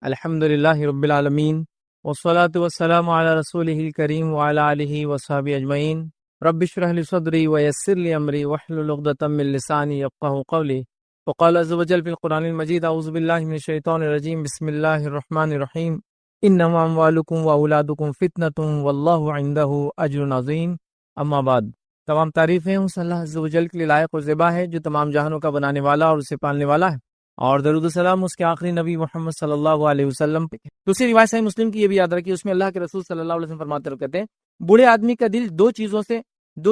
الحمدللہ رب العالمین والصلاة والسلام علی رسولہ الکریم وعلی آلہ وصحبہ اجمعین رب اشرح لی صدری ویسر لی امری واحلل عقدۃ من لسانی یفقہوا قولی وقال عز وجل فی القرآن المجید اعوذ باللہ من الشیطان الرجیم بسم اللہ الرحمن الرحیم انما اموالکم واولادکم فتنۃ واللہ عندہ اجر عظیم اما بعد۔ تمام تعریفیں اس اللہ عز وجل کے لیے لائق و زیبا ہے جو تمام جہانوں کا بنانے والا اور اسے پالنے والا ہے، اور درود و سلام اس کے آخری نبی محمد صلی اللہ علیہ وسلم پہ۔ دوسری روایت صحیح مسلم کی یہ بھی یاد رکھیے، اس میں اللہ کے رسول صلی اللہ علیہ وسلم فرماتے ہیں، کہتے ہیں بوڑھے آدمی کا دل دو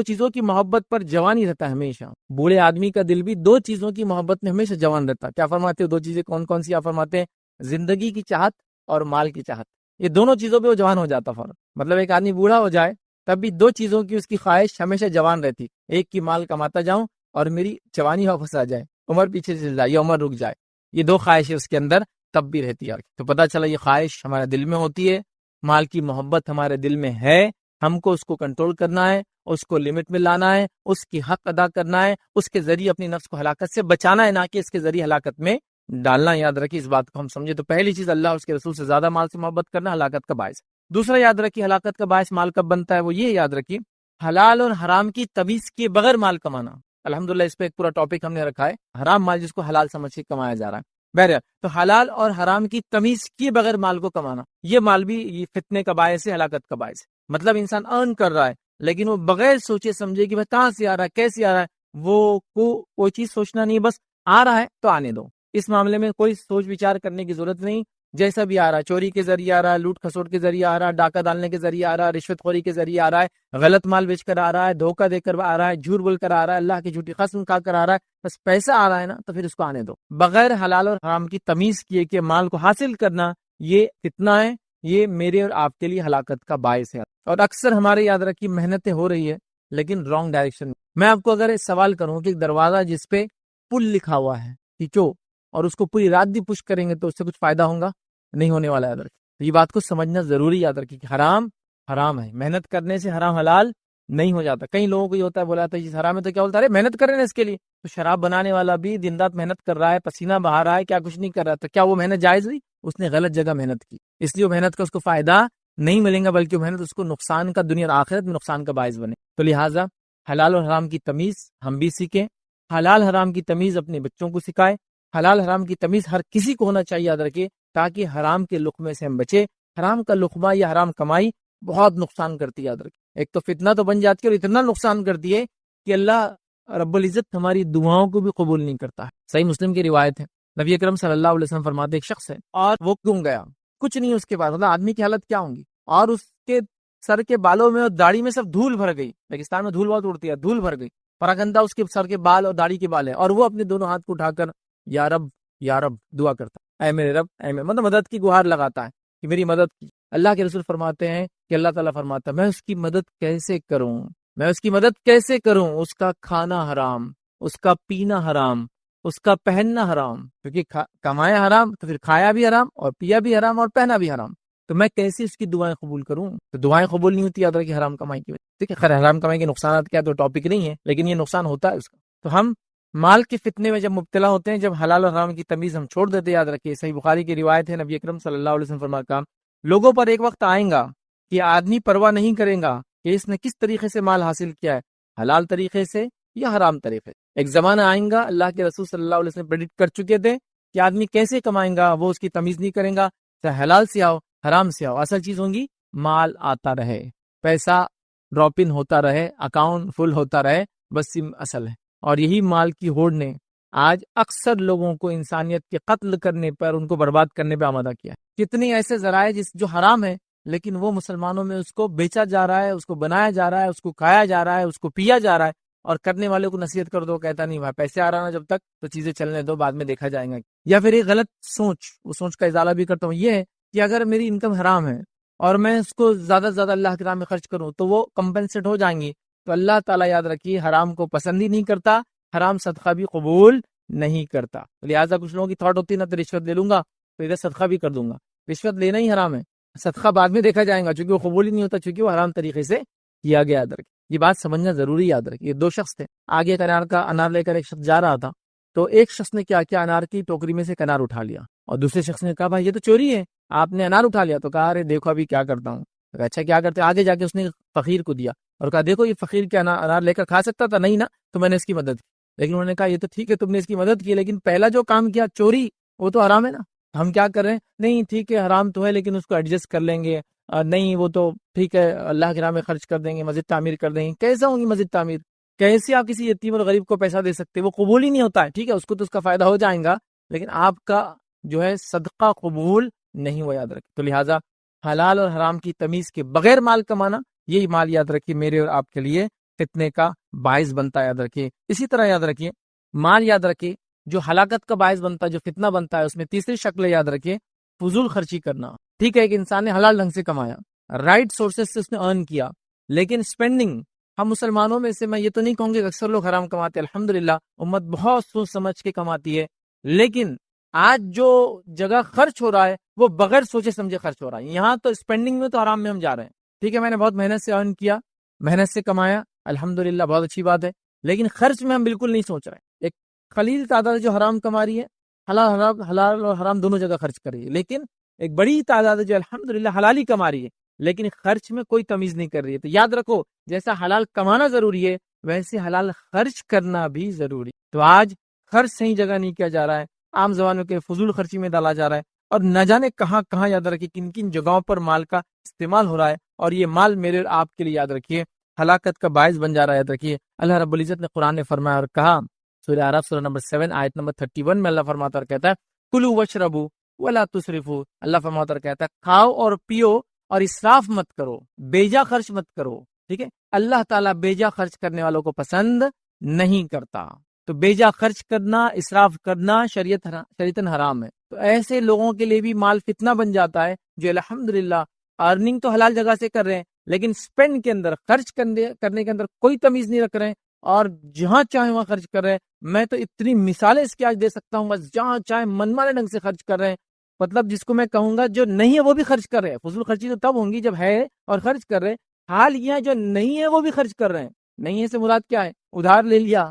چیزوں کی محبت پر جوان ہی رہتا ہے ہمیشہ۔ بوڑھے آدمی کا دل بھی دو چیزوں کی محبت میں ہمیشہ جوان رہتا ہے۔ کیا فرماتے ہیں؟ دو چیزیں کون کون سی؟ آپ فرماتے ہیں زندگی کی چاہت اور مال کی چاہت۔ یہ دونوں چیزوں پہ وہ جوان ہو جاتا فوراً۔ مطلب ایک آدمی بوڑھا ہو جائے تب بھی دو چیزوں کی اس کی خواہش ہمیشہ جوان رہتی، ایک کی مال کماتا جاؤں اور میری جوانی واپس آ جائے، عمر پیچھے چل جائے یا عمر رک جائے، یہ دو خواہشیں اس کے اندر تب بھی رہتی ہے۔ تو پتہ چلا یہ خواہش ہمارے دل میں ہوتی ہے، مال کی محبت ہمارے دل میں ہے، ہم کو اس کو کنٹرول کرنا ہے، اس کو لمٹ میں لانا ہے، اس کی حق ادا کرنا ہے، اس کے ذریعے اپنی نفس کو ہلاکت سے بچانا ہے، نہ کہ اس کے ذریعے ہلاکت میں ڈالنا۔ یاد رکھیے اس بات کو ہم سمجھے تو پہلی چیز اللہ اور اس کے رسول سے زیادہ مال سے محبت کرنا ہلاکت کا باعث ہے۔ دوسرا یاد رکھیے ہلاکت کا باعث مال کب بنتا ہے، وہ یہ یاد رکھیے حلال اور حرام کی تمیز کیے بغیر مال کمانا۔ الحمدللہ اس پہ ایک پورا ٹاپک ہم نے رکھا ہے، حرام مال جس کو حلال سمجھ کے کمایا جا رہا ہے۔ بہرحال تو حلال اور حرام کی تمیز کیے بغیر مال کو کمانا، یہ مال بھی یہ فتنے کا باعث ہے، ہلاکت کا باعث ہے۔ مطلب انسان ارن کر رہا ہے لیکن وہ بغیر سوچے سمجھے کہ کہاں سے آ رہا ہے، کیسے آ رہا ہے، وہ کوئی چیز سوچنا نہیں، بس آ رہا ہے تو آنے دو۔ اس معاملے میں کوئی سوچ وچار کرنے کی ضرورت نہیں، جیسا بھی آ رہا ہے، چوری کے ذریعے آ رہا ہے، لوٹ کھسوٹ کے ذریعے آ رہا ہے، ڈاکہ ڈالنے کے ذریعے آ رہا ہے، رشوت خوری کے ذریعے آ رہا ہے، غلط مال بیچ کر آ رہا ہے، دھوکہ دے کر آ رہا ہے، جھوٹ بول کر آ رہا ہے، اللہ کی جھوٹی قسم کھا کر آ رہا ہے، بس پیسہ آ رہا ہے نا تو پھر اس کو آنے دو۔ بغیر حلال اور حرام کی تمیز کیے کہ مال کو حاصل کرنا یہ فتنہ ہے، یہ میرے اور آپ کے لیے ہلاکت کا باعث ہے۔ اور اکثر ہمارے یاد رکھیے محنتیں ہو رہی ہے لیکن رانگ ڈائریکشن میں۔ میں آپ کو اگر ایک سوال کروں کہ ایک دروازہ جس پہ پل لکھا ہوا ہے کھینچو اور اس کو پوری رات بھی پش کریں گے تو اس سے کچھ فائدہ ہوگا؟ نہیں ہونے والا۔ یاد رکھیے تو یہ بات کو سمجھنا ضروری، یاد رکھیے کہ حرام حرام ہے، محنت کرنے سے حرام حلال نہیں ہو جاتا۔ کئی لوگوں کو یہ ہوتا ہے، بولا تھا یہ حرام ہے تو کیا بولتا ہے، ارے محنت کر رہے ہیں اس کے لیے۔ تو شراب بنانے والا بھی دن رات محنت کر رہا ہے، پسینہ بہا رہا ہے، کیا کچھ نہیں کر رہا، تو کیا وہ محنت جائز ہوئی؟ اس نے غلط جگہ محنت کی، اس لیے وہ محنت کا اس کو فائدہ نہیں ملے گا، بلکہ وہ محنت اس کو نقصان کا دنیا اور آخرت میں نقصان کا باعث بنے۔ تو لہٰذا حلال اور حرام کی تمیز ہم بھی سیکھیں، حلال حرام کی تمیز اپنے بچوں کو سکھائیں، حلال حرام کی تمیز ہر کسی کو ہونا چاہیے، یاد رکھیے، تاکہ حرام کے لقمے سے ہم بچے۔ حرام کا لقمہ یا حرام کمائی بہت نقصان کرتی ہے، یاد رکھیے۔ ایک تو فتنہ تو بن جاتی ہے اور اتنا نقصان کرتی ہے کہ اللہ رب العزت ہماری دعاؤں کو بھی قبول نہیں کرتا ہے۔ صحیح مسلم کی روایت ہے، نبی اکرم صلی اللہ علیہ وسلم فرماتے ایک شخص ہے اور وہ گم گیا، کچھ نہیں اس کے پاس، مطلب آدمی کی حالت کیا ہوں گی، اور اس کے سر کے بالوں میں اور داڑھی میں سب دھول بھر گئی۔ پاکستان میں دھول بہت اڑتی ہے، دھول بھر گئی، پراگندہ اس کے سر کے بال اور داڑھی کے بال ہے، اور وہ اپنے دونوں ہاتھ کو اٹھا کر یا رب یا رب دعا کرتا، اے میرے رب، اے میرے، مطلب مدد کی گہار لگاتا ہے کہ میری مدد کی۔ اللہ کے رسول فرماتے ہیں کہ اللہ تعالیٰ فرماتا ہے میں اس کی مدد کیسے کروں، میں اس کی مدد کیسے کروں، اس کا کھانا حرام، اس کا پینا حرام، اس کا پہننا حرام، کیونکہ کمایا حرام تو پھر کھایا بھی حرام اور پیا بھی حرام اور پہنا بھی حرام، تو میں کیسے اس کی دعائیں قبول کروں؟ تو دعائیں قبول نہیں ہوتی، یاد رکھیے، حرام کمائی کی وجہ۔ ٹھیک ہے، خیر حرام کمائی کے نقصانات کیا تو ٹاپک نہیں ہے، لیکن یہ نقصان ہوتا ہے اس کا۔ تو ہم مال کے فتنے میں جب مبتلا ہوتے ہیں، جب حلال اور حرام کی تمیز ہم چھوڑ دیتے، یاد رکھیے، صحیح بخاری کی روایت ہے، نبی اکرم صلی اللہ علیہ وسلم فرمایا لوگوں پر ایک وقت آئیں گا کہ آدمی پرواہ نہیں کرے گا کہ اس نے کس طریقے سے مال حاصل کیا ہے، حلال طریقے سے یا حرام طریقے سے۔ ایک زمانہ آئیں گا، اللہ کے رسول صلی اللہ علیہ وسلم پریڈکٹ کر چکے تھے کہ آدمی کیسے کمائیں گا، وہ اس کی تمیز نہیں کرے گا، چاہے حلال سے آؤ حرام سے آؤ، اصل چیز ہوں گی مال آتا رہے، پیسہ ڈراپ ان ہوتا رہے، اکاؤنٹ فل ہوتا رہے، بس اصل ہے۔ اور یہی مال کی ہوڑ نے آج اکثر لوگوں کو انسانیت کے قتل کرنے پر، ان کو برباد کرنے پہ آمادہ کیا ہے۔ کتنے ایسے ذرائع جو حرام ہے لیکن وہ مسلمانوں میں اس کو بیچا جا رہا ہے، اس کو بنایا جا رہا ہے، اس کو کھایا جا رہا ہے، اس کو پیا جا رہا ہے، اور کرنے والوں کو نصیحت کر دو، کہتا نہیں بھائی پیسے آ رہا نا جب تک تو چیزیں چلنے دو، بعد میں دیکھا جائے گا۔ یا پھر ایک غلط وہ سوچ کا ازالہ بھی کرتا ہوں، یہ ہے کہ اگر میری انکم حرام ہے اور میں اس کو زیادہ سے زیادہ اللہ کے راہ میں خرچ کروں تو وہ کمپنسیٹ ہو جائیں گی، تو اللہ تعالیٰ یاد رکھیے حرام کو پسند ہی نہیں کرتا، حرام صدقہ بھی قبول نہیں کرتا۔ لہٰذا کچھ لوگوں کی تھاٹ ہوتی ہے نا، تو رشوت لے لوں گا تو ادھر صدقہ بھی کر دوں گا، رشوت لینا ہی حرام ہے، صدقہ بعد میں دیکھا جائے گا، چونکہ وہ قبول ہی نہیں ہوتا، چونکہ وہ حرام طریقے سے کیا گیا۔ یاد رکھیں، یہ بات سمجھنا ضروری، یاد رکھیں۔ یہ دو شخص تھے، آگے ایک انار لے کر ایک شخص جا رہا تھا، تو ایک شخص نے کیا کیا، انار کی ٹوکری میں سے ایک انار اٹھا لیا، اور دوسرے شخص نے کہا بھائی یہ تو چوری ہے، آپ نے انار اٹھا لیا۔ تو کہا ارے دیکھو ابھی کیا کرتا ہوں۔ کہا اچھا کیا کرتے؟ آگے جا کے اس نے فقیر کو دیا اور کہا دیکھو یہ فقیر کیا انار لے کر کھا سکتا تھا؟ نہیں نا، تو میں نے اس کی مدد کی۔ لیکن انہوں نے کہا یہ تو ٹھیک ہے تم نے اس کی مدد کی، لیکن پہلا جو کام کیا چوری، وہ تو حرام ہے نا۔ ہم کیا کر رہے ہیں؟ نہیں ٹھیک ہے حرام تو ہے لیکن اس کو ایڈجسٹ کر لیں گے، نہیں وہ تو ٹھیک ہے اللہ کی راہ میں خرچ کر دیں گے، مسجد تعمیر کر دیں گے۔ کیسا ہوگی مسجد تعمیر؟ کیسے آپ کسی یتیم اور غریب کو پیسہ دے سکتے؟ وہ قبول ہی نہیں ہوتا ہے۔ ٹھیک ہے اس کو تو اس کا فائدہ ہو جائے گا، لیکن آپ کا جو ہے صدقہ قبول نہیں ہوا، یاد رکھیں۔ تو لہٰذا حلال اور حرام کی تمیز کے بغیر مال کمانا، یہی مال یاد رکھیے میرے اور آپ کے لیے فتنے کا باعث بنتا ہے، یاد رکھیے۔ اسی طرح یاد رکھیے مال یاد رکھیے جو ہلاکت کا باعث بنتا ہے، جو فتنہ بنتا ہے، اس میں تیسری شکل یاد رکھیے فضول خرچی کرنا۔ ٹھیک ہے ایک انسان نے حلال ڈھنگ سے کمایا، رائٹ سورسز سے اس نے ارن کیا، لیکن اسپینڈنگ، ہم مسلمانوں میں سے میں یہ تو نہیں کہوں گے کہ اکثر لوگ حرام کماتے ہیں، الحمدللہ امت بہت سوچ سمجھ کے کماتی ہے، لیکن آج جو جگہ خرچ ہو رہا ہے وہ بغیر سوچے سمجھے خرچ ہو رہا ہے۔ یہاں تو اسپینڈنگ میں تو حرام میں ہم جا رہے ہیں۔ ٹھیک ہے میں نے بہت محنت سے ارن کیا، محنت سے کمایا، الحمدللہ بہت اچھی بات ہے، لیکن خرچ میں ہم بالکل نہیں سوچ رہے ہیں۔ ایک قلیل تعداد جو حرام کما رہی ہے، حلال اور حرام دونوں جگہ خرچ کر رہی ہے، لیکن ایک بڑی تعداد جو الحمدللہ حلال ہی کما رہی ہے لیکن خرچ میں کوئی تمیز نہیں کر رہی ہے۔ تو یاد رکھو جیسا حلال کمانا ضروری ہے ویسے حلال خرچ کرنا بھی ضروری۔ تو آج خرچ صحیح جگہ نہیں کیا جا رہا ہے، عام زبانوں کے فضول خرچی میں ڈالا جا رہا ہے، اور نہ جانے کہاں کہاں یاد رکھیے کن کن جگہوں پر مال کا استعمال ہو رہا ہے، اور یہ مال میرے اور آپ کے لیے یاد رکھیے ہلاکت کا باعث بن جا رہا ہے۔ یاد رکھیے اللہ رب العزت نے قرآن میں فرمایا اور کہا، سورہ اعراف سورہ نمبر 7 آیت نمبر 31 میں اللہ فرماتا اور کہتا ہے کلوا واشربوا ولا تسرفوا۔ اللہ فرماتا اور کہتا ہے کھاؤ اور پیو اور اسراف مت کرو، بیجا خرچ مت کرو۔ ٹھیک ہے اللہ تعالیٰ بیجا خرچ کرنے والوں کو پسند نہیں کرتا۔ تو بیجا خرچ کرنا، اسراف کرنا شریعتاً حرام ہے۔ تو ایسے لوگوں کے لیے بھی مال فتنہ بن جاتا ہے جو الحمدللہ ارننگ تو حلال جگہ سے کر رہے ہیں لیکن سپینڈ کے اندر، خرچ کرنے کے اندر کوئی تمیز نہیں رکھ رہے ہیں، اور جہاں چاہے وہاں خرچ کر رہے ہیں۔ میں تو اتنی مثالیں اس کی آج دے سکتا ہوں، بس جہاں چاہے من مانے ڈھنگ سے خرچ کر رہے ہیں، مطلب جس کو میں کہوں گا جو نہیں ہے وہ بھی خرچ کر رہے ہیں۔ فضول خرچی تو تب ہوں گی جب ہے اور خرچ کر رہے ہیں، حال یہ ہے جو نہیں ہے وہ بھی خرچ کر رہے ہیں۔ نہیں ہے سے مراد کیا ہے؟ ادھار لے لیا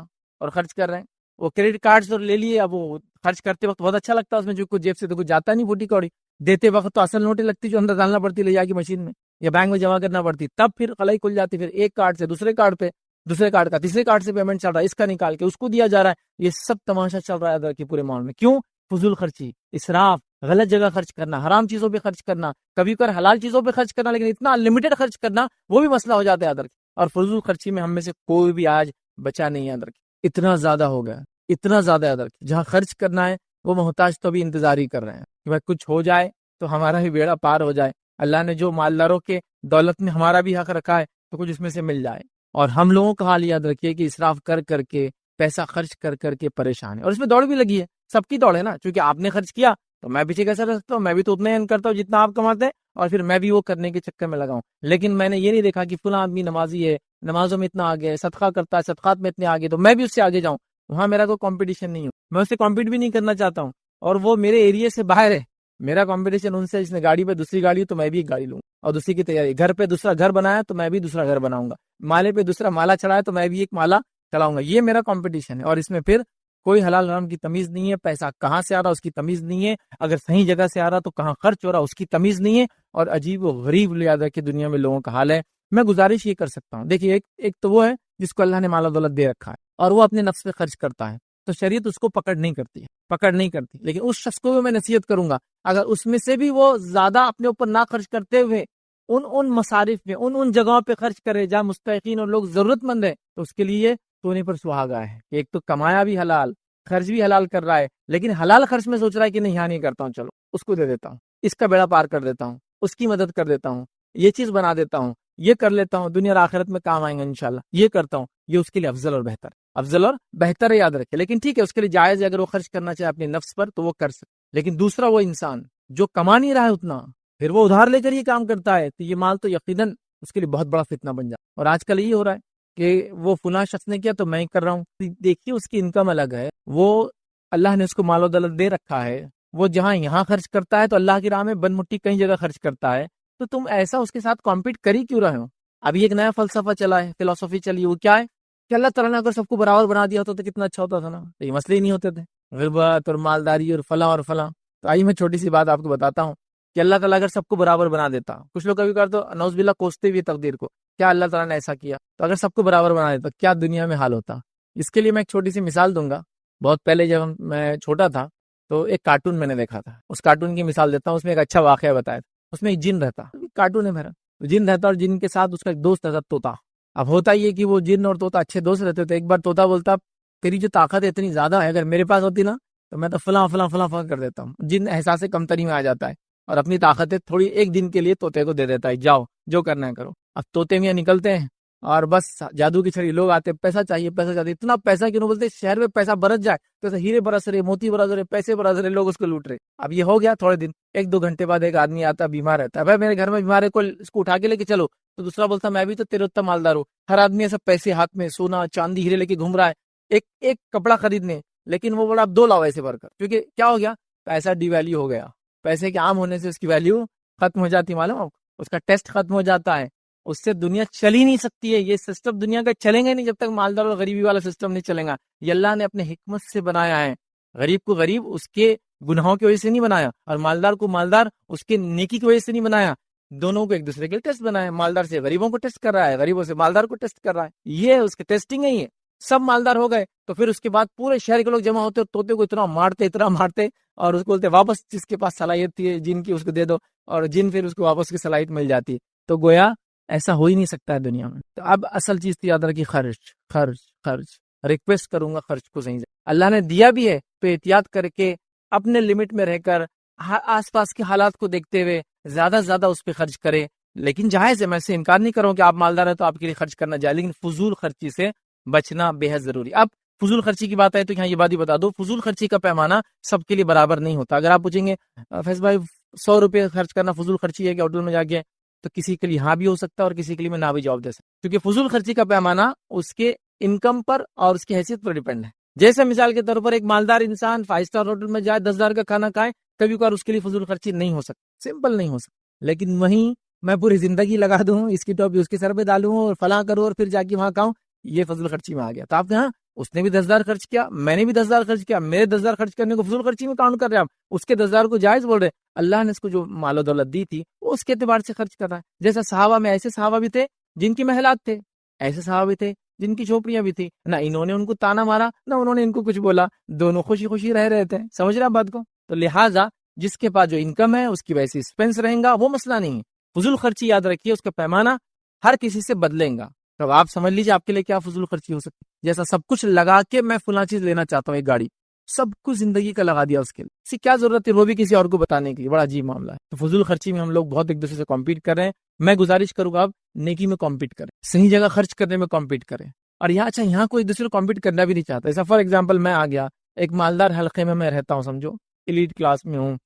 اور خرچ کر رہے ہیں، وہ کریڈٹ کارڈ لے لیے، اب وہ خرچ کرتے وقت بہت اچھا لگتا ہے، اس میں جو کچھ جیب سے تو کچھ جاتا نہیں، پھوٹی کوڑی دیتے وقت تو اصل نوٹیں لگتی جو اندر ڈالنا پڑتی لے جا کے مشین میں یا بینک میں جمع کرنا پڑتی، تب پھر قلائی کھل جاتی، پھر ایک کارڈ سے دوسرے کارڈ پہ، دوسرے کارڈ کا تیسرے کارڈ سے پیمنٹ چل رہا ہے، اس کا نکال کے اس کو دیا جا رہا ہے۔ یہ سب تماشا چل رہا ہے کہ پورے ماحول میں کیوں؟ فضول خرچی، اسراف، غلط جگہ خرچ کرنا، حرام چیزوں پہ خرچ کرنا، کبھی کبھار حلال چیزوں پہ خرچ کرنا، لیکن اتنا انلمیٹڈ خرچ کرنا وہ بھی مسئلہ ہو جاتا ہے ادھر۔ اور فضول خرچی میں ہم میں سے کوئی بھی آج بچا نہیں ہے ادھر، اتنا زیادہ ہو گیا، اتنا زیادہ ادھر جہاں خرچ کرنا ہے وہ محتاج تو بھی انتظار ہی کر رہے ہیں کہ بھائی کچھ ہو جائے تو ہمارا بھی بیڑا پار ہو جائے، اللہ نے جو مالداروں کے دولت میں ہمارا بھی حق رکھا ہے تو کچھ اس میں سے مل جائے۔ اور ہم لوگوں کا حال یاد رکھیے کہ اسراف کر کر کے، پیسہ خرچ کر کر کے پریشان ہے، اور اس میں دوڑ بھی لگی ہے، سب کی دوڑ ہے نا، چونکہ آپ نے خرچ کیا تو میں پیچھے کیسے رہ سکتا ہوں؟ میں بھی تو اتنا ہی ارن کرتا ہوں جتنا آپ کماتے ہیں، اور پھر میں بھی وہ کرنے کے چکر میں لگاؤں۔ لیکن میں نے یہ نہیں دیکھا کہ فلاں آدمی نمازی ہے، نمازوں میں اتنا آگے ہے، صدقہ کرتا ہے، صدقات میں اتنے آگے، تو میں بھی اس سے آگے جاؤں۔ وہاں میرا کوئی کمپٹیشن نہیں ہو، میں اس سے کمپیٹ بھی نہیں کرنا چاہتا ہوں، اور وہ میرے ایریا سے باہر ہے۔ میرا کمپٹیشن ان سے، جس نے گاڑی پہ دوسری گاڑی ہو تو میں بھی ایک گاڑی لوں اور دوسری کی تیاری، گھر پہ دوسرا گھر بنایا تو میں بھی دوسرا گھر بناؤں گا، مالے پہ دوسرا مالا چڑھایا تو میں بھی ایک مالا چلاؤں گا۔ یہ میرا کمپٹیشن ہے، اور اس میں پھر کوئی حلال حرام کی تمیز نہیں ہے، پیسہ کہاں سے آ رہا اس کی تمیز نہیں ہے، اگر صحیح جگہ سے آ رہا تو کہاں خرچ ہو رہا اس کی تمیز نہیں ہے، اور عجیب و غریب یاد رکھے دنیا میں لوگوں کا حال ہے۔ میں گزارش یہ کر سکتا ہوں، دیکھیے ایک تو وہ ہے جس کو اللہ نے مال و دولت دے رکھا ہے اور وہ اپنے نفس پہ خرچ کرتا ہے، تو شریعت اس کو پکڑ نہیں کرتی، لیکن اس شخص کو بھی میں نصیحت کروں گا اگر اس میں سے بھی وہ زیادہ اپنے اوپر نہ خرچ کرتے ہوئے ان مصارف میں ان جگہوں پہ خرچ کرے جہاں مستحقین اور لوگ ضرورت مند ہے، تو اس کے لیے سونے پر سہاگا ہے کہ ایک تو کمایا بھی حلال، خرچ بھی حلال کر رہا ہے، لیکن حلال خرچ میں سوچ رہا ہے کہ نہیں یہاں نہیں کرتا ہوں، چلو اس کو دے دیتا ہوں، اس کا بیڑا پار کر دیتا ہوں، اس کی مدد کر دیتا ہوں، یہ چیز بنا دیتا ہوں، یہ کر لیتا ہوں، دنیا اور آخرت میں کام آئیں گے انشاءاللہ، یہ کرتا ہوں، یہ اس کے لیے افضل اور بہتر ہے، یاد رکھے۔ لیکن ٹھیک ہے اس کے لیے جائز ہے، اگر وہ خرچ کرنا چاہے اپنے نفس پر تو وہ کر سکے، لیکن دوسرا وہ انسان جو کما نہیں رہا ہے اتنا، پھر وہ ادھار لے کر یہ کام کرتا ہے، تو یہ مال تو یقیناً اس کے لیے بہت بڑا فتنہ بن جاتا ہے۔ اور آج کل یہ ہو رہا ہے کہ وہ فلاں شخص نے کیا تو میں ہی کر رہا ہوں، دیکھیے اس کی انکم الگ ہے، وہ اللہ نے اس کو مال و دولت دے رکھا ہے، وہ جہاں یہاں خرچ کرتا ہے تو اللہ کی راہ میں بن مٹی کئی جگہ خرچ کرتا ہے، تو تم ایسا اس کے ساتھ کمپیٹ کر ہی کیوں رہے ہو؟ ابھی ایک نیا فلسفہ چلا ہے، فلسفی چلی، وہ کیا ہے کہ اللہ تعالیٰ نے اگر سب کو برابر بنا دیا ہوتا تو کتنا اچھا ہوتا تھا نا، تو یہ مسئلے ہی نہیں ہوتے تھے، غربت اور مالداری اور فلاں اور فلاں۔ تو آئیے میں چھوٹی سی بات آپ کو بتاتا ہوں کہ اللہ تعالیٰ اگر سب کو برابر بنا دیتا، کچھ لوگ کبھی کرتے نعوذ باللہ کوستے بھی تقدیر کو، کیا اللہ تعالیٰ نے ایسا کیا، تو اگر سب کو برابر بنا دیتا کیا دنیا میں حال ہوتا۔ اس کے لیے میں ایک چھوٹی سی مثال دوں گا۔ بہت پہلے جب میں چھوٹا تھا تو ایک کارٹون میں نے دیکھا تھا، اس کارٹون کی مثال دیتا ہوں، اس میں ایک اچھا واقعہ بتایا تھا۔ اس میں ایک جن رہتا، کارٹون ہے میرا، جن رہتا اور جن کے ساتھ اس کا ایک دوست رہتا طوطا۔ اب ہوتا یہ کہ وہ جن اور طوطا اچھے دوست رہتے تھے۔ ایک بار طوطا بولتا تیری جو طاقت ہے اتنی زیادہ ہے، اگر میرے پاس ہوتی نا تو میں تو فلاں فلاں فلاں فلاں کر دیتا ہوں۔ جن احساس کمتری میں آ جاتا ہے اور اپنی طاقتیں تھوڑی ایک دن کے لیے طوطے کو دے دیتا ہے، جاؤ جو کرنا ہے کرو۔ اب طوطے میاں نکلتے ہیں اور بس جادو کی چھڑی، لوگ آتے پیسہ چاہیے پیسہ چاہیے، اتنا پیسہ کیوں بولتے شہر میں پیسہ برس جائے تو ہیرے برس رہے، موتی برس رہے، پیسے برس رہے، لوگ اس کو لوٹ رہے۔ اب یہ ہو گیا تھوڑے دن، ایک دو گھنٹے بعد ایک آدمی آتا بیمار رہتا ہے، بھائی میرے گھر میں بیمار ہے، کوئی اس کو اٹھا کے لے کے چلو۔ تو دوسرا بولتا میں بھی تو تیرے اتنا مالدار ہوں، ہر آدمی ایسا پیسے ہاتھ میں سونا چاندی ہیرے لے کے گھوم رہا ہے ایک ایک کپڑا خریدنے، لیکن وہ بڑا دو لاؤ ایسے بھر کر، کیونکہ کیا ہو گیا، پیسہ ڈی ویلیو ہو گیا۔ پیسے کے عام ہونے سے اس کی ویلیو ختم ہو جاتی، معلوم، اس کا ٹیسٹ ختم ہو جاتا ہے، اس سے دنیا چل ہی نہیں سکتی ہے۔ یہ سسٹم دنیا کا چلیں گے نہیں جب تک مالدار اور غریبی والا سسٹم نہیں چلے گا۔ یہ اللہ نے اپنے حکمت سے بنایا ہے، غریب کو غریب اس کے گناہوں کی وجہ سے نہیں بنایا، اور مالدار کو مالدار اس کے نیکی کی وجہ سے نہیں بنایا، دونوں کو ایک دوسرے کے ٹیسٹ بنایا۔ مالدار سے غریبوں کو ٹیسٹ کر رہا ہے، غریبوں سے مالدار کو ٹیسٹ کر رہا ہے، یہ اس کے ٹیسٹنگ ہے۔ یہ سب مالدار ہو گئے تو پھر اس کے بعد پورے شہر کے لوگ جمع ہوتے اور طوطے کو اتنا مارتے اور اس کو بولتے واپس جس کے پاس صلاحیت تھی جن کی اس کو دے دو، اور جن پھر اس کو واپس کی صلاحیت مل جاتی۔ تو گویا ایسا ہو ہی نہیں سکتا ہے دنیا میں۔ تو اب اصل چیز تو یاد رکھی، خرچ خرچ خرچ، ریکویسٹ کروں گا خرچ کو صحیح سے، اللہ نے دیا بھی ہے تو احتیاط کر کے اپنے لمٹ میں رہ کر آس پاس کے حالات کو دیکھتے ہوئے زیادہ سے زیادہ اس پہ خرچ کرے، لیکن جائز ہے، میں سے انکار نہیں کروں کہ آپ مالدار ہیں تو آپ کے لیے خرچ کرنا جائز، لیکن فضول خرچی سے بچنا بے حد ضروری۔ اب فضول خرچی کی بات ہے تو یہاں یہ بات ہی بتا دو، فضول خرچی کا پیمانہ سب کے لیے برابر نہیں ہوتا۔ اگر آپ پوچھیں گے فیض بھائی 100 روپے خرچ کرنا فضول خرچی ہے کہ ہوٹل میں جا کے، تو کسی کے لیے ہاں بھی ہو سکتا ہے اور کسی کے لیے میں نہ بھی جواب دے سکتا، کیونکہ فضول خرچی کا پیمانہ اس کے انکم پر اور اس کی حیثیت پر ڈیپینڈ ہے۔ جیسے مثال کے طور پر ایک مالدار انسان 5 اسٹار ہوٹل میں جائے 10,000 کا کھانا کھائے، کبھی کبھار اس کے لیے فضول خرچی نہیں ہو سکتی، سمپل نہیں ہو سکتی۔ لیکن وہیں میں پوری زندگی لگا دوں، اس کی ٹوپی اس کے سر پہ ڈالوں اور فلاں کروں اور پھر جا کے وہاں کھاؤں، یہ فضول خرچی میں آ گیا۔ تو آپ کہاں اس نے بھی 10,000 خرچ کیا، میں نے بھی 10,000 خرچ کیا، میرے 10,000 خرچ کرنے کو فضول خرچی میں کاؤنٹ کر رہے ہیں آپ، اس کے 10,000 کو جائز بول رہے ہیں۔ اللہ نے اس کو جو مال و دولت دی تھی وہ اس کے اعتبار سے خرچ کر رہا ہے۔ جیسا صحابہ میں ایسے صحابہ بھی تھے جن کی محلات تھے، ایسے صحابہ بھی تھے جن کی جھوپڑیاں بھی تھی، نہ انہوں نے ان کو تانا مارا نہ انہوں نے ان کو کچھ بولا، دونوں خوشی خوشی رہ رہے تھے۔ سمجھ رہے ہیں بات کو؟ تو لہٰذا جس کے پاس جو انکم ہے اس کی ویسی ایکسپینس رہیں گا، وہ مسئلہ نہیں ہے۔ فضول خرچی یاد رکھیے اس کا پیمانہ ہر کسی سے بدلیں گا۔ تو آپ سمجھ لیجیے آپ کے لیے کیا فضول خرچی ہو سکتی ہے۔ جیسا سب کچھ لگا کے میں فلاں چیز لینا چاہتا ہوں، ایک گاڑی، سب کچھ زندگی کا لگا دیا اس کے لیے، اس کی کیا ضرورت ہے، وہ بھی کسی اور کو بتانے کے لیے، بڑا عجیب معاملہ ہے۔ تو فضول خرچی میں ہم لوگ بہت ایک دوسرے سے کمپیٹ کر رہے ہیں۔ میں گزارش کروں گا آپ نیکی میں کمپیٹ کریں، صحیح جگہ خرچ کرنے میں کمپیٹ کریں، اور یہاں کوئی دوسرے کو کمپیٹ کرنا بھی نہیں چاہتا۔ ایسا فار ایگزامپل میں آ گیا ایک مالدار حلقے میں رہتا ہوں، سمجھو ایلیٹ کلاس میں ہوں،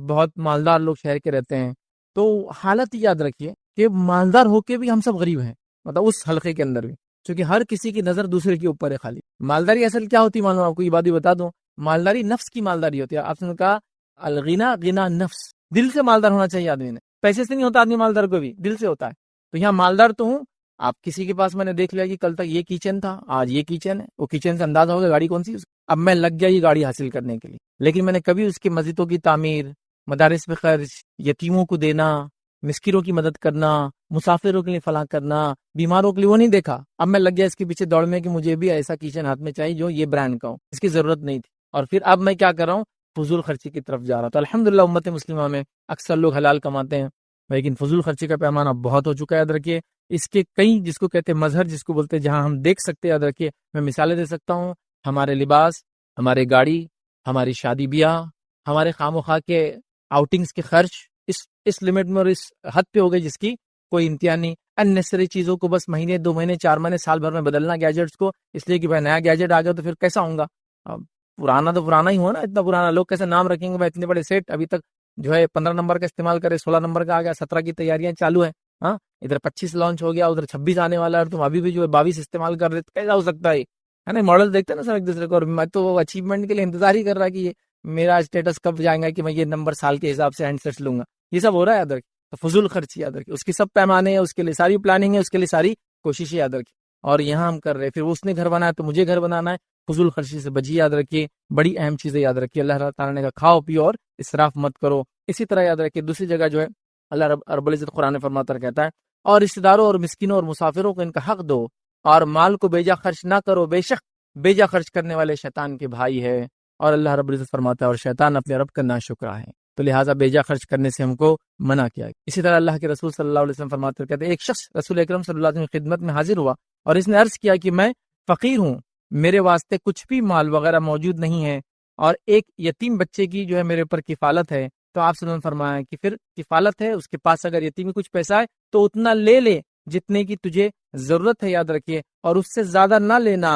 بہت مالدار لوگ شہر کے رہتے ہیں، تو حالت یاد رکھیے کہ مالدار ہو کے بھی ہم سب غریب ہیں، مطلب اس حلقے کے اندر بھی، کیونکہ ہر کسی کی نظر دوسرے کے اوپر ہے خالی۔ مالداری اصل کیا ہوتی ہے معلوم آپ کو، یہ بات بھی بتا دوں، مالداری نفس کی مالداری ہوتی ہے۔ آپ نے کہا الغنا غنا نفس، دل سے مالدار ہونا چاہیے آدمی نے، پیسے سے نہیں ہوتا آدمی مالدار، کو بھی دل سے ہوتا ہے۔ تو یہاں مالدار تو ہوں، آپ کسی کے پاس میں نے دیکھ لیا کہ کل تک یہ کچن تھا، آج یہ کچن ہے، وہ کچن سے اندازہ ہوگا گاڑی کون سی، اب میں لگ گیا یہ گاڑی حاصل کرنے کے لیے، لیکن میں نے کبھی اس کی مسجدوں کی تعمیر، مدارس پہ خرچ، یتیموں کو دینا، مسکینوں کی مدد کرنا، مسافروں کے لیے فلاں کرنا، بیماروں کے لیے، وہ نہیں دیکھا۔ اب میں لگ گیا اس کے پیچھے دوڑ میں کہ مجھے بھی ایسا کچن ہاتھ میں چاہیے جو یہ برانڈ کا ہو، اس کی ضرورت نہیں تھی، اور پھر اب میں کیا کر رہا ہوں، فضول خرچی کی طرف جا رہا ہوں۔ تو الحمدللہ امت مسلمہ میں اکثر لوگ حلال کماتے ہیں، لیکن فضول خرچی کا پیمانہ بہت ہو چکا ہے۔ یاد رکھیے اس کے کئی، جس کو کہتے ہیں مظہر، جس کو بولتے ہیں جہاں ہم دیکھ سکتے ہیں، یاد رکھیے میں مثالیں دے سکتا ہوں، ہمارے لباس، ہمارے گاڑی، ہماری شادی بیاہ، ہمارے خام و خواہ کے آؤٹنگز کے خرچ اس لمٹ میں اور اس حد پہ ہو گئے جس کی کوئی انتہا نہیں۔ اننیسری چیزوں کو بس مہینے 2 مہینے 4 مہینے سال بھر میں بدلنا، گیجٹس کو، اس لیے کہ بھائی نیا گیجٹ آ گیا تو پھر کیسا ہوں گا، پرانا تو پرانا ہی ہوا نا، اتنا پرانا، لوگ کیسے نام رکھیں گے بھائی اتنے بڑے سیٹ ابھی تک جو ہے 15 نمبر کا استعمال کرے، 16 نمبر کا آ گیا، 17 کی تیاریاں چالو ہیں، ہاں ادھر 25 لانچ ہو گیا، ادھر 26 آنے والا ہے، اور تم ابھی بھی جو ہے 22 استعمال کر رہے، کیسا ہو سکتا ہے نا؟ ماڈل دیکھتے ہیں نا سر ایک دوسرے کو، اور میں تو اچیومنٹ کے لیے انتظار ہی کر رہا ہے کہ یہ میرا اسٹیٹس کب جائے گا کہ میں یہ نمبر سال کے حساب سے ہینڈ سیٹس لوں گا، یہ سب ہو رہا ہے یاد رکھیں۔ تو فضول خرچی یاد رکھیں، اس کی سب پیمانے ہیں، اس کے لیے ساری پلاننگ ہے، اس کے لیے ساری کوششیں یاد رکھیں۔ اور یہاں ہم کر رہے، پھر اس نے گھر بنایا تو مجھے گھر بنانا ہے۔ فضول خرچی سے بچیے، یاد رکھیے بڑی اہم چیزیں یاد رکھیے۔ اللہ تعالیٰ نے کہا کھاؤ پیو اور اسراف مت کرو۔ اسی طرح یاد رکھیے دوسری جگہ جو ہے اللہ رب العزت قرآن میں فرماتا کہتا ہے اور رشتہ داروں اور مسکینوں اور مسافروں کو ان کا حق دو اور مال کو بیجا خرچ نہ کرو، بے شک بیجا خرچ کرنے والے شیطان کے بھائی ہے۔ اور اللہ رب العزت فرماتا ہے اور شیطان اپنے رب کا ناشکرا ہے، تو لہٰذا بیجا خرچ کرنے سے ہم کو منع کیا ہے۔ اسی طرح اللہ کے رسول صلی اللہ علیہ وسلم فرماتے کہتے ہیں ایک شخص رسول اکرم صلی اللہ علیہ وسلم کی خدمت میں حاضر ہوا اور اس نے عرض کیا کہ میں فقیر ہوں، میرے واسطے کچھ بھی مال وغیرہ موجود نہیں ہے اور ایک یتیم بچے کی جو ہے میرے اوپر کفالت ہے۔ تو آپ صلی اللہ علیہ وسلم فرمایا کہ پھر کفالت ہے، اس کے پاس اگر یتیم میں کچھ پیسہ ہے تو اتنا لے لے جتنے کی تجھے ضرورت ہے، یاد رکھیے، اور اس سے زیادہ نہ لینا،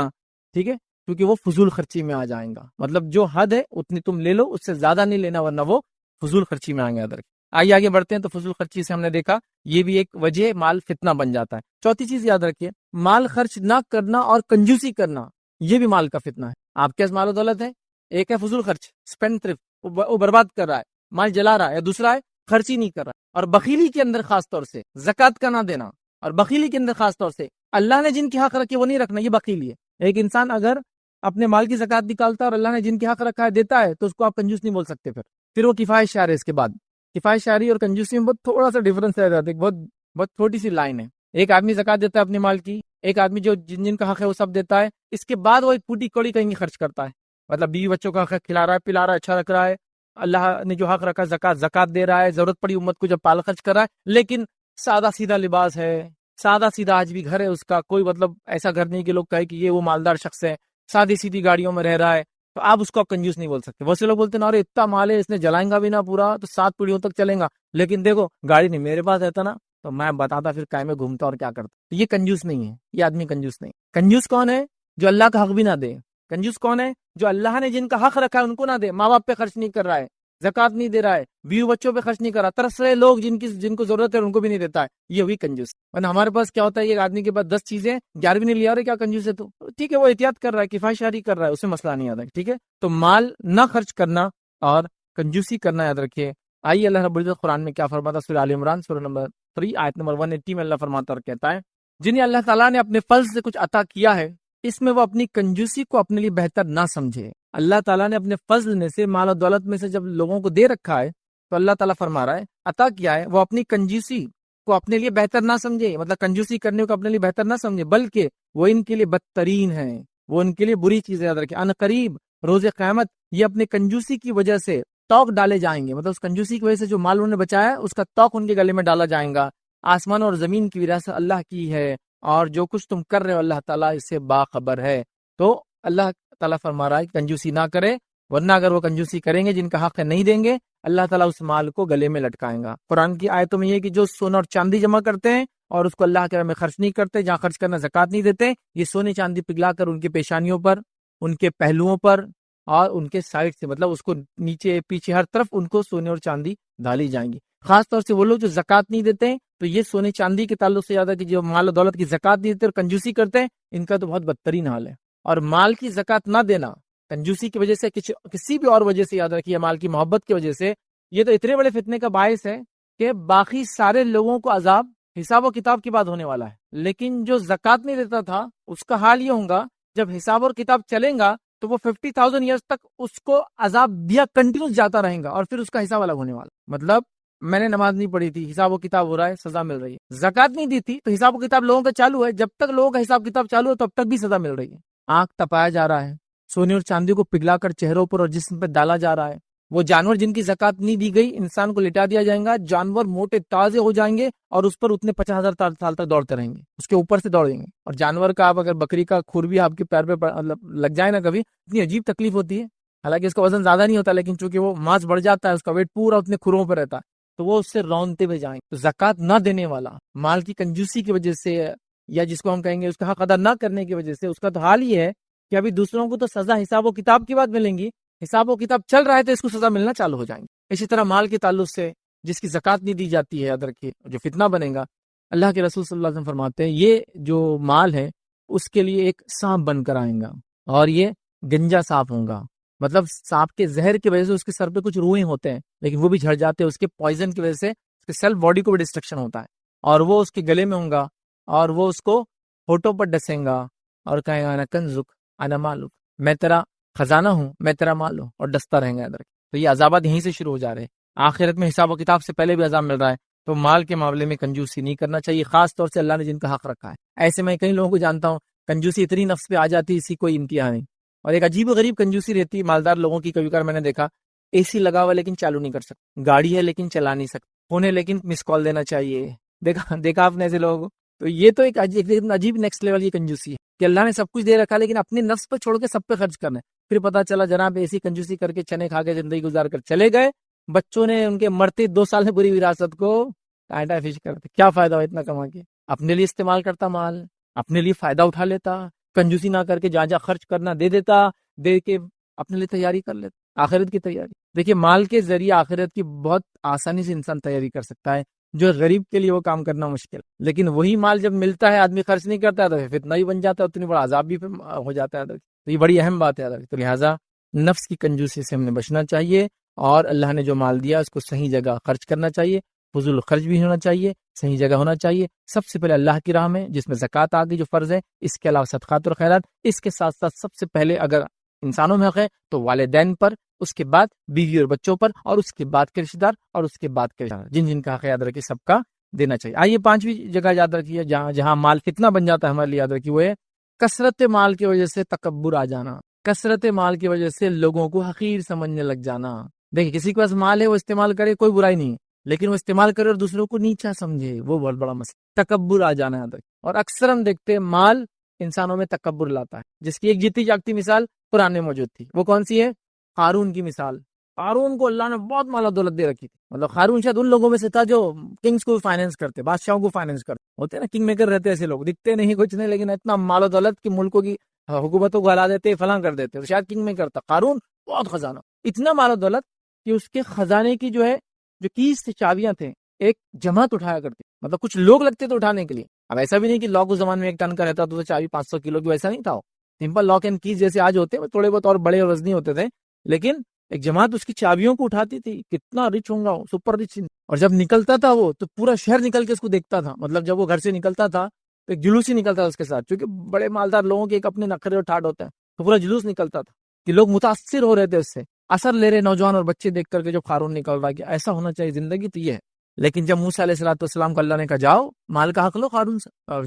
ٹھیک ہے، کیونکہ وہ فضول خرچی میں آ جائیں گا۔ مطلب جو حد ہے اتنی تم لے لو، اس سے زیادہ نہیں لینا ورنہ وہ فضول خرچی میں آئیں گے، یاد رکھیے۔ آئیے آگے بڑھتے ہیں۔ تو فضول خرچی سے ہم نے دیکھا یہ بھی ایک وجہ مال فتنہ بن جاتا ہے۔ چوتھی چیز یاد رکھیے مال خرچ نہ کرنا اور کنجوسی کرنا، یہ بھی مال کا فتنہ ہے۔ آپ کے پاس مال و دولت ہے، ایک ہے فضول خرچ، اسپینڈ تھرفٹ، وہ برباد کر رہا ہے، مال جلا رہا ہے، یا دوسرا ہے خرچ ہی نہیں کر رہا ہے۔ اور بخیلی کے اندر خاص طور سے زکوٰۃ کا نہ دینا، اور بخیلی کے اندر خاص طور سے اللہ نے جن کے حق رکھے وہ نہیں رکھنا، یہ بخیلی ہے۔ ایک انسان اگر اپنے مال کی زکوٰۃ نکالتا ہے اور اللہ نے جن کے حق رکھا ہے دیتا ہے تو اس کو آپ کنجوس نہیں بول سکتے۔ پھر وہ کفایت شعر ہے۔ اس کے بعد کفایت شعری اور کنجوسی میں بہت تھوڑا سا ڈفرنس رہ جاتا ہے، بہت چھوٹی سی لائن ہے۔ ایک آدمی زکوٰۃ دیتا ہے اپنے مال کی، ایک آدمی جو جن کا حق ہے وہ سب دیتا ہے، اس کے بعد وہ ایک پوٹی کوڑی کہیں خرچ کرتا ہے، مطلب بیوی بچوں کا حق کھلا رہا ہے، پلا رہا ہے، اچھا رکھ رہا ہے، اللہ نے جو حق رکھا زکوٰۃ دے رہا ہے، ضرورت پڑی امت کو جب پال خرچ کر رہا ہے، لیکن سادہ سیدھا لباس ہے، سادہ سیدھا آج بھی گھر ہے اس کا، کوئی مطلب ایسا گھر نہیں کہ لوگ کہے کہ یہ وہ مالدار شخص ہے، سادی سیدھی گاڑیوں میں رہ رہا ہے، تو آپ اس کو کنجوس نہیں بول سکتے۔ بہت سے لوگ بولتے ہیں ارے اتنا مال ہے، اس نے جلائیں گا بھی نہ پورا تو 7 پیڑھیوں تک چلیں گا، لیکن دیکھو گاڑی نہیں، میرے پاس رہتا نا تو میں بتاتا پھر کائے میں گھومتا اور کیا کرتا۔ یہ کنجوس نہیں ہے، یہ آدمی کنجوس نہیں۔ کنجوس کون ہے؟ جو اللہ کا حق بھی نہ دے۔ کنجوس کون ہے؟ جو اللہ نے جن کا حق رکھا ہے ان کو نہ دے، ماں باپ پہ خرچ نہیں کر رہا ہے، زکوٰۃ نہیں دے رہا ہے، بیوی بچوں پہ خرچ نہیں کر رہا، ترس رہے لوگ جن کو ضرورت ہے ان کو بھی نہیں دیتا ہے، یہ ہوئی کنجوس۔ ورنہ ہمارے پاس کیا ہوتا ہے، ایک آدمی کے پاس 10 چیزیں، 11ویں نہیں لیا، رہے کیا کنجوس ہے، تو ٹھیک ہے وہ احتیاط کر رہا ہے، کفایت شعری کر رہا ہے، اسے مسئلہ نہیں آتا ہے، ٹھیک ہے۔ تو مال نہ خرچ کرنا اور کنجوسی کرنا یاد رکھیے۔ آئیے اللہ رب العزت قرآن میں کیا فرماتا ہے، سورہ آل عمران سورہ نمبر 3 آیت نمبر 180 میں اللہ فرماتا اور کہتا ہے جنہیں اللہ تعالیٰ نے اپنے فضل سے کچھ عطا کیا ہے اس میں وہ اپنی کنجوسی کو اپنے لیے بہتر نہ سمجھے۔ اللہ تعالیٰ نے اپنے فضل میں سے، مال و دولت میں سے جب لوگوں کو دے رکھا ہے تو اللہ تعالیٰ فرما رہا ہے عطا کیا ہے، وہ اپنی کنجوسی کو اپنے لیے بہتر نہ سمجھے، مطلب کنجوسی کرنے کو اپنے لیے بہتر نہ سمجھے، بلکہ وہ ان کے لیے بدترین ہے، وہ ان کے لیے بری چیزیں یاد رکھیں۔ ان قریب روز قیامت یہ اپنے کنجوسی کی وجہ سے توق ڈالے جائیں گے، مطلب اس کنجوسی کی وجہ سے جو مال انہوں نے بچایا ہے اس کا توق ان کے گلے میں ڈالا جائیں گا۔ آسمان اور زمین کی وراثت اللہ کی ہے اور جو کچھ تم کر رہے ہو اللہ تعالیٰ اس سے باخبر ہے۔ تو اللہ تعالیٰ فرما رہا ہے کنجوسی نہ کرے، ورنہ اگر وہ کنجوسی کریں گے جن کا حق ہے نہیں دیں گے، اللہ تعالیٰ اس مال کو گلے میں لٹکائیں گا۔ قرآن کی آیتوں میں یہ کہ جو سونا اور چاندی جمع کرتے ہیں اور اس کو اللہ کے راہ میں خرچ نہیں کرتے، جہاں خرچ کرنا زکوٰۃ نہیں دیتے، یہ سونے چاندی پگھلا کر ان کے پیشانیوں پر، ان کے پہلوؤں پر اور ان کے سائڈ سے، مطلب اس کو نیچے پیچھے ہر طرف ان کو سونے اور چاندی ڈالی جائیں گی۔ خاص طور سے وہ لوگ جو زکوٰۃ نہیں دیتے ہیں، تو یہ سونے چاندی کے تعلق سے یاد ہے کہ جو مال و دولت کی زکوٰۃ نہیں دیتے اور کنجوسی کرتے ہیں، ان کا تو بہت بدترین حال ہے۔ اور مال کی زکوٰۃ نہ دینا کنجوسی کی وجہ سے، کسی بھی اور وجہ سے، یاد رکھیے مال کی محبت کی وجہ سے، یہ تو اتنے بڑے فتنے کا باعث ہے کہ باقی سارے لوگوں کو عذاب حساب و کتاب کے بعد ہونے والا ہے۔ لیکن جو زکوٰۃ نہیں دیتا تھا اس کا حال یہ ہوگا جب حساب اور کتاب چلیں گا تو وہ 50,000 ایئرس تک اس کو عذاب دیا کنٹینیوس جاتا رہے گا اور پھر اس کا حساب الگ ہونے والا۔ مطلب میں نے نماز نہیں پڑھی تھی، حساب و کتاب ہو رہا ہے، سزا مل رہی ہے۔ زکوٰۃ نہیں دی تھی تو حساب و کتاب لوگوں کا چالو ہے، جب تک لوگوں کا حساب کتاب چالو ہے تب تک بھی سزا مل رہی ہے۔ آنکھ تپایا جا رہا ہے، سونے اور چاندی کو پگھلا کر چہروں پر اور جسم پہ ڈالا جا رہا ہے۔ وہ جانور جن کی زکوٰۃ نہیں دی گئی، انسان کو لٹا دیا جائے گا، جانور موٹے تازے ہو جائیں گے اور اس پر اتنے 50,000 سال تک دوڑتے رہیں گے، اس کے اوپر سے دوڑیں گے۔ اور جانور کا آپ اگر بکری کا کھر بھی آپ کے پیر پہ لگ جائے نا کبھی، اتنی عجیب تکلیف ہوتی ہے، حالانکہ اس کا وزن زیادہ نہیں ہوتا، لیکن چونکہ وہ ماس بڑھ جاتا ہے، اس کا ویٹ پورا اتنے کھروں پہ رہتا ہے، تو وہ اس سے رونتے ہوئے جائیں گے۔ تو زکوٰۃ نہ دینے والا مال کی کنجوسی کی وجہ سے، یا جس کو ہم کہیں گے اس کا حق ادا نہ کرنے کی وجہ سے، اس کا تو حال یہ ہے کہ ابھی دوسروں کو تو سزا حساب و کتاب کی بات ملیں گی، حساب و کتاب چل رہا ہے تو اس کو سزا ملنا چالو ہو جائیں گے۔ اسی طرح مال کے تعلق سے جس کی زکوٰۃ نہیں دی جاتی ہے، یاد رکھیے جو فتنہ بنے گا، اللہ کے رسول صلی اللہ علیہ وسلم فرماتے ہیں یہ جو مال ہے اس کے لیے ایک سانپ بن کر آئیں گا اور یہ گنجا سانپ ہوگا، مطلب سانپ کے زہر کی وجہ سے اس کے سر پہ کچھ روئیں ہوتے ہیں لیکن وہ بھی جھڑ جاتے ہیں، اس کے پوائزن کی وجہ سے اس کے سیل باڈی کو بھی ڈسٹرکشن ہوتا ہے، اور وہ اس کے گلے میں ہوگا اور وہ اس کو ہوٹوں پر ڈسیں گا اور کہے گا انا کنزک انا مالک، میں تیرا خزانہ ہوں، میں تیرا مال ہوں، اور ڈستا رہیں گا ادھر۔ تو یہ عذابات یہیں سے شروع ہو جا رہے ہیں۔ آخرت میں حساب و کتاب سے پہلے بھی عذاب مل رہا ہے، تو مال کے معاملے میں کنجوسی نہیں کرنا چاہیے، خاص طور سے اللہ نے جن کا حق رکھا ہے۔ ایسے میں کئی لوگوں کو جانتا ہوں کنجوسی اتنی نفس پہ آ جاتی ہے اسی کوئی انتہا نہیں، اور ایک عجیب و غریب کنجوسی رہتی ہے مالدار لوگوں کی۔ کبھی کبھار میں نے دیکھا اے سی لگا ہوا لیکن چالو نہیں کر سکتا، گاڑی ہے لیکن چلا نہیں سکتا، فون ہے لیکن مس کال دینا چاہیے۔ دیکھا آپ نے ایسے لوگوں کو؟ تو یہ تو ایک عجیب نیکسٹ لیول کی کنجوسی ہے کہ اللہ نے سب کچھ دے رکھا لیکن اپنے نفس پہ چھوڑ کے سب پہ خرچ کرنا ہے۔ پھر پتا چلا جناب ایسی کنجوسی کر کے چنے کھا کے زندگی گزار کر چلے گئے، بچوں نے ان کے مرتے 2 سال میں پوری وراثت کو کانٹا فش کرتے۔ کیا فائدہ ہوا اتنا کما کے؟ اپنے لیے استعمال کرتا مال، اپنے لیے فائدہ اٹھا لیتا، کنجوسی نہ کر کے جہاں جہاں خرچ کرنا دے دیتا، دے کے اپنے لیے تیاری کر لیتا، آخرت کی تیاری۔ دیکھیے مال کے ذریعے آخرت کی بہت آسانی سے انسان تیاری کر سکتا ہے، جو غریب کے لیے وہ کام کرنا مشکل، لیکن وہی مال جب ملتا ہے آدمی خرچ نہیں کرتا تو فتنہ ہی بن جاتا ہے، اتنی بڑا عذاب بھی ہو جاتا ہے۔ تو یہ بڑی اہم بات ہے۔ تو لہٰذا نفس کی کنجوسی سے ہم نے بچنا چاہیے، اور اللہ نے جو مال دیا اس کو صحیح جگہ خرچ کرنا چاہیے، فضول خرچ بھی ہونا چاہیے، صحیح جگہ ہونا چاہیے۔ سب سے پہلے اللہ کی راہ میں جس میں زکوٰۃ آ گئی جو فرض ہے، اس کے علاوہ صدقات اور خیرات، اس کے ساتھ ساتھ سب سے پہلے اگر انسانوں میں حق ہے تو والدین پر، اس کے بعد بیوی اور بچوں پر، اور اس کے بعد کے رشتے دار، اور اس کے بعد کے رشتے دار، جن جن کا حق یاد رکھے سب کا دینا چاہیے۔ آئیے 5ویں جگہ یاد رکھیے جہاں مال فتنہ بن جاتا ہے ہمارے لیے، یاد رکھیے وہ ہے کثرت مال کی وجہ سے تکبر آ جانا، کثرت مال کی وجہ سے لوگوں کو حقیر سمجھنے لگ جانا۔ دیکھیں کسی کے پاس مال ہے وہ استعمال کرے کوئی برائی نہیں، لیکن وہ استعمال کرے اور دوسروں کو نیچا سمجھے، وہ بہت بڑا مسئلہ، تکبر آ جانا ہے۔ اور اکثر ہم دیکھتے ہیں مال انسانوں میں تکبر لاتا ہے، جس کی ایک جیتی جاگتی مثال قرآن میں موجود تھی۔ وہ کون سی ہے؟ قارون کی مثال۔ قارون کو اللہ نے بہت مال و دولت دے رکھی تھی، مطلب قارون شاید ان لوگوں میں سے تھا جو کنگز کو فائنینس کرتے، بادشاہوں کو فائنینس کرتے ہوتے ہیں نا، کنگ میکر رہتے ایسے لوگ، دکھتے نہیں کچھ نہیں لیکن اتنا مال و دولت کی ملکوں کی حکومتوں کو ہلا دیتے، فلاں کر دیتے، تو شاید کنگ میکر تھا قارون، بہت خزانہ، اتنا مال و دولت کہ اس کے خزانے کی جو کیز تھی، چابیاں تھے، ایک جماعت اٹھایا کرتی، مطلب کچھ لوگ لگتے تھے اٹھانے کے لیے۔ اب ایسا بھی نہیں کہ لاک اس زمانے میں 1 ٹن کا رہتا تو چابی 500 کلو کی، ویسا نہیں تھا، سمپل لاک اینڈ کیز جیسے آج ہوتے ہیں، تھوڑے بہت اور بڑے اور وزنی ہوتے تھے، لیکن ایک جماعت اس کی چابیوں کو اٹھاتی تھی۔ کتنا رچ ہوں گا وہ، سپر رچ۔ اور جب نکلتا تھا وہ تو پورا شہر نکل کے اس کو دیکھتا تھا، مطلب جب وہ گھر سے نکلتا تھا تو ایک جلوس ہی نکلتا تھا اس کے ساتھ، کیونکہ بڑے مالدار لوگوں کے ایک اپنے نخرے اور ٹھاٹ ہوتے ہیں، تو پورا جلوس نکلتا تھا کہ لوگ متاثر ہو رہے تھے اس سے، اثر لے رہے نوجوان اور بچے دیکھ کر کے جو قارون نکل رہا ہے کہ ایسا ہونا چاہیے زندگی تو یہ ہے۔ لیکن جب موسیٰ علیہ السلام کو اللہ نے کہا جاؤ مال کا حق لو قارون سے، اور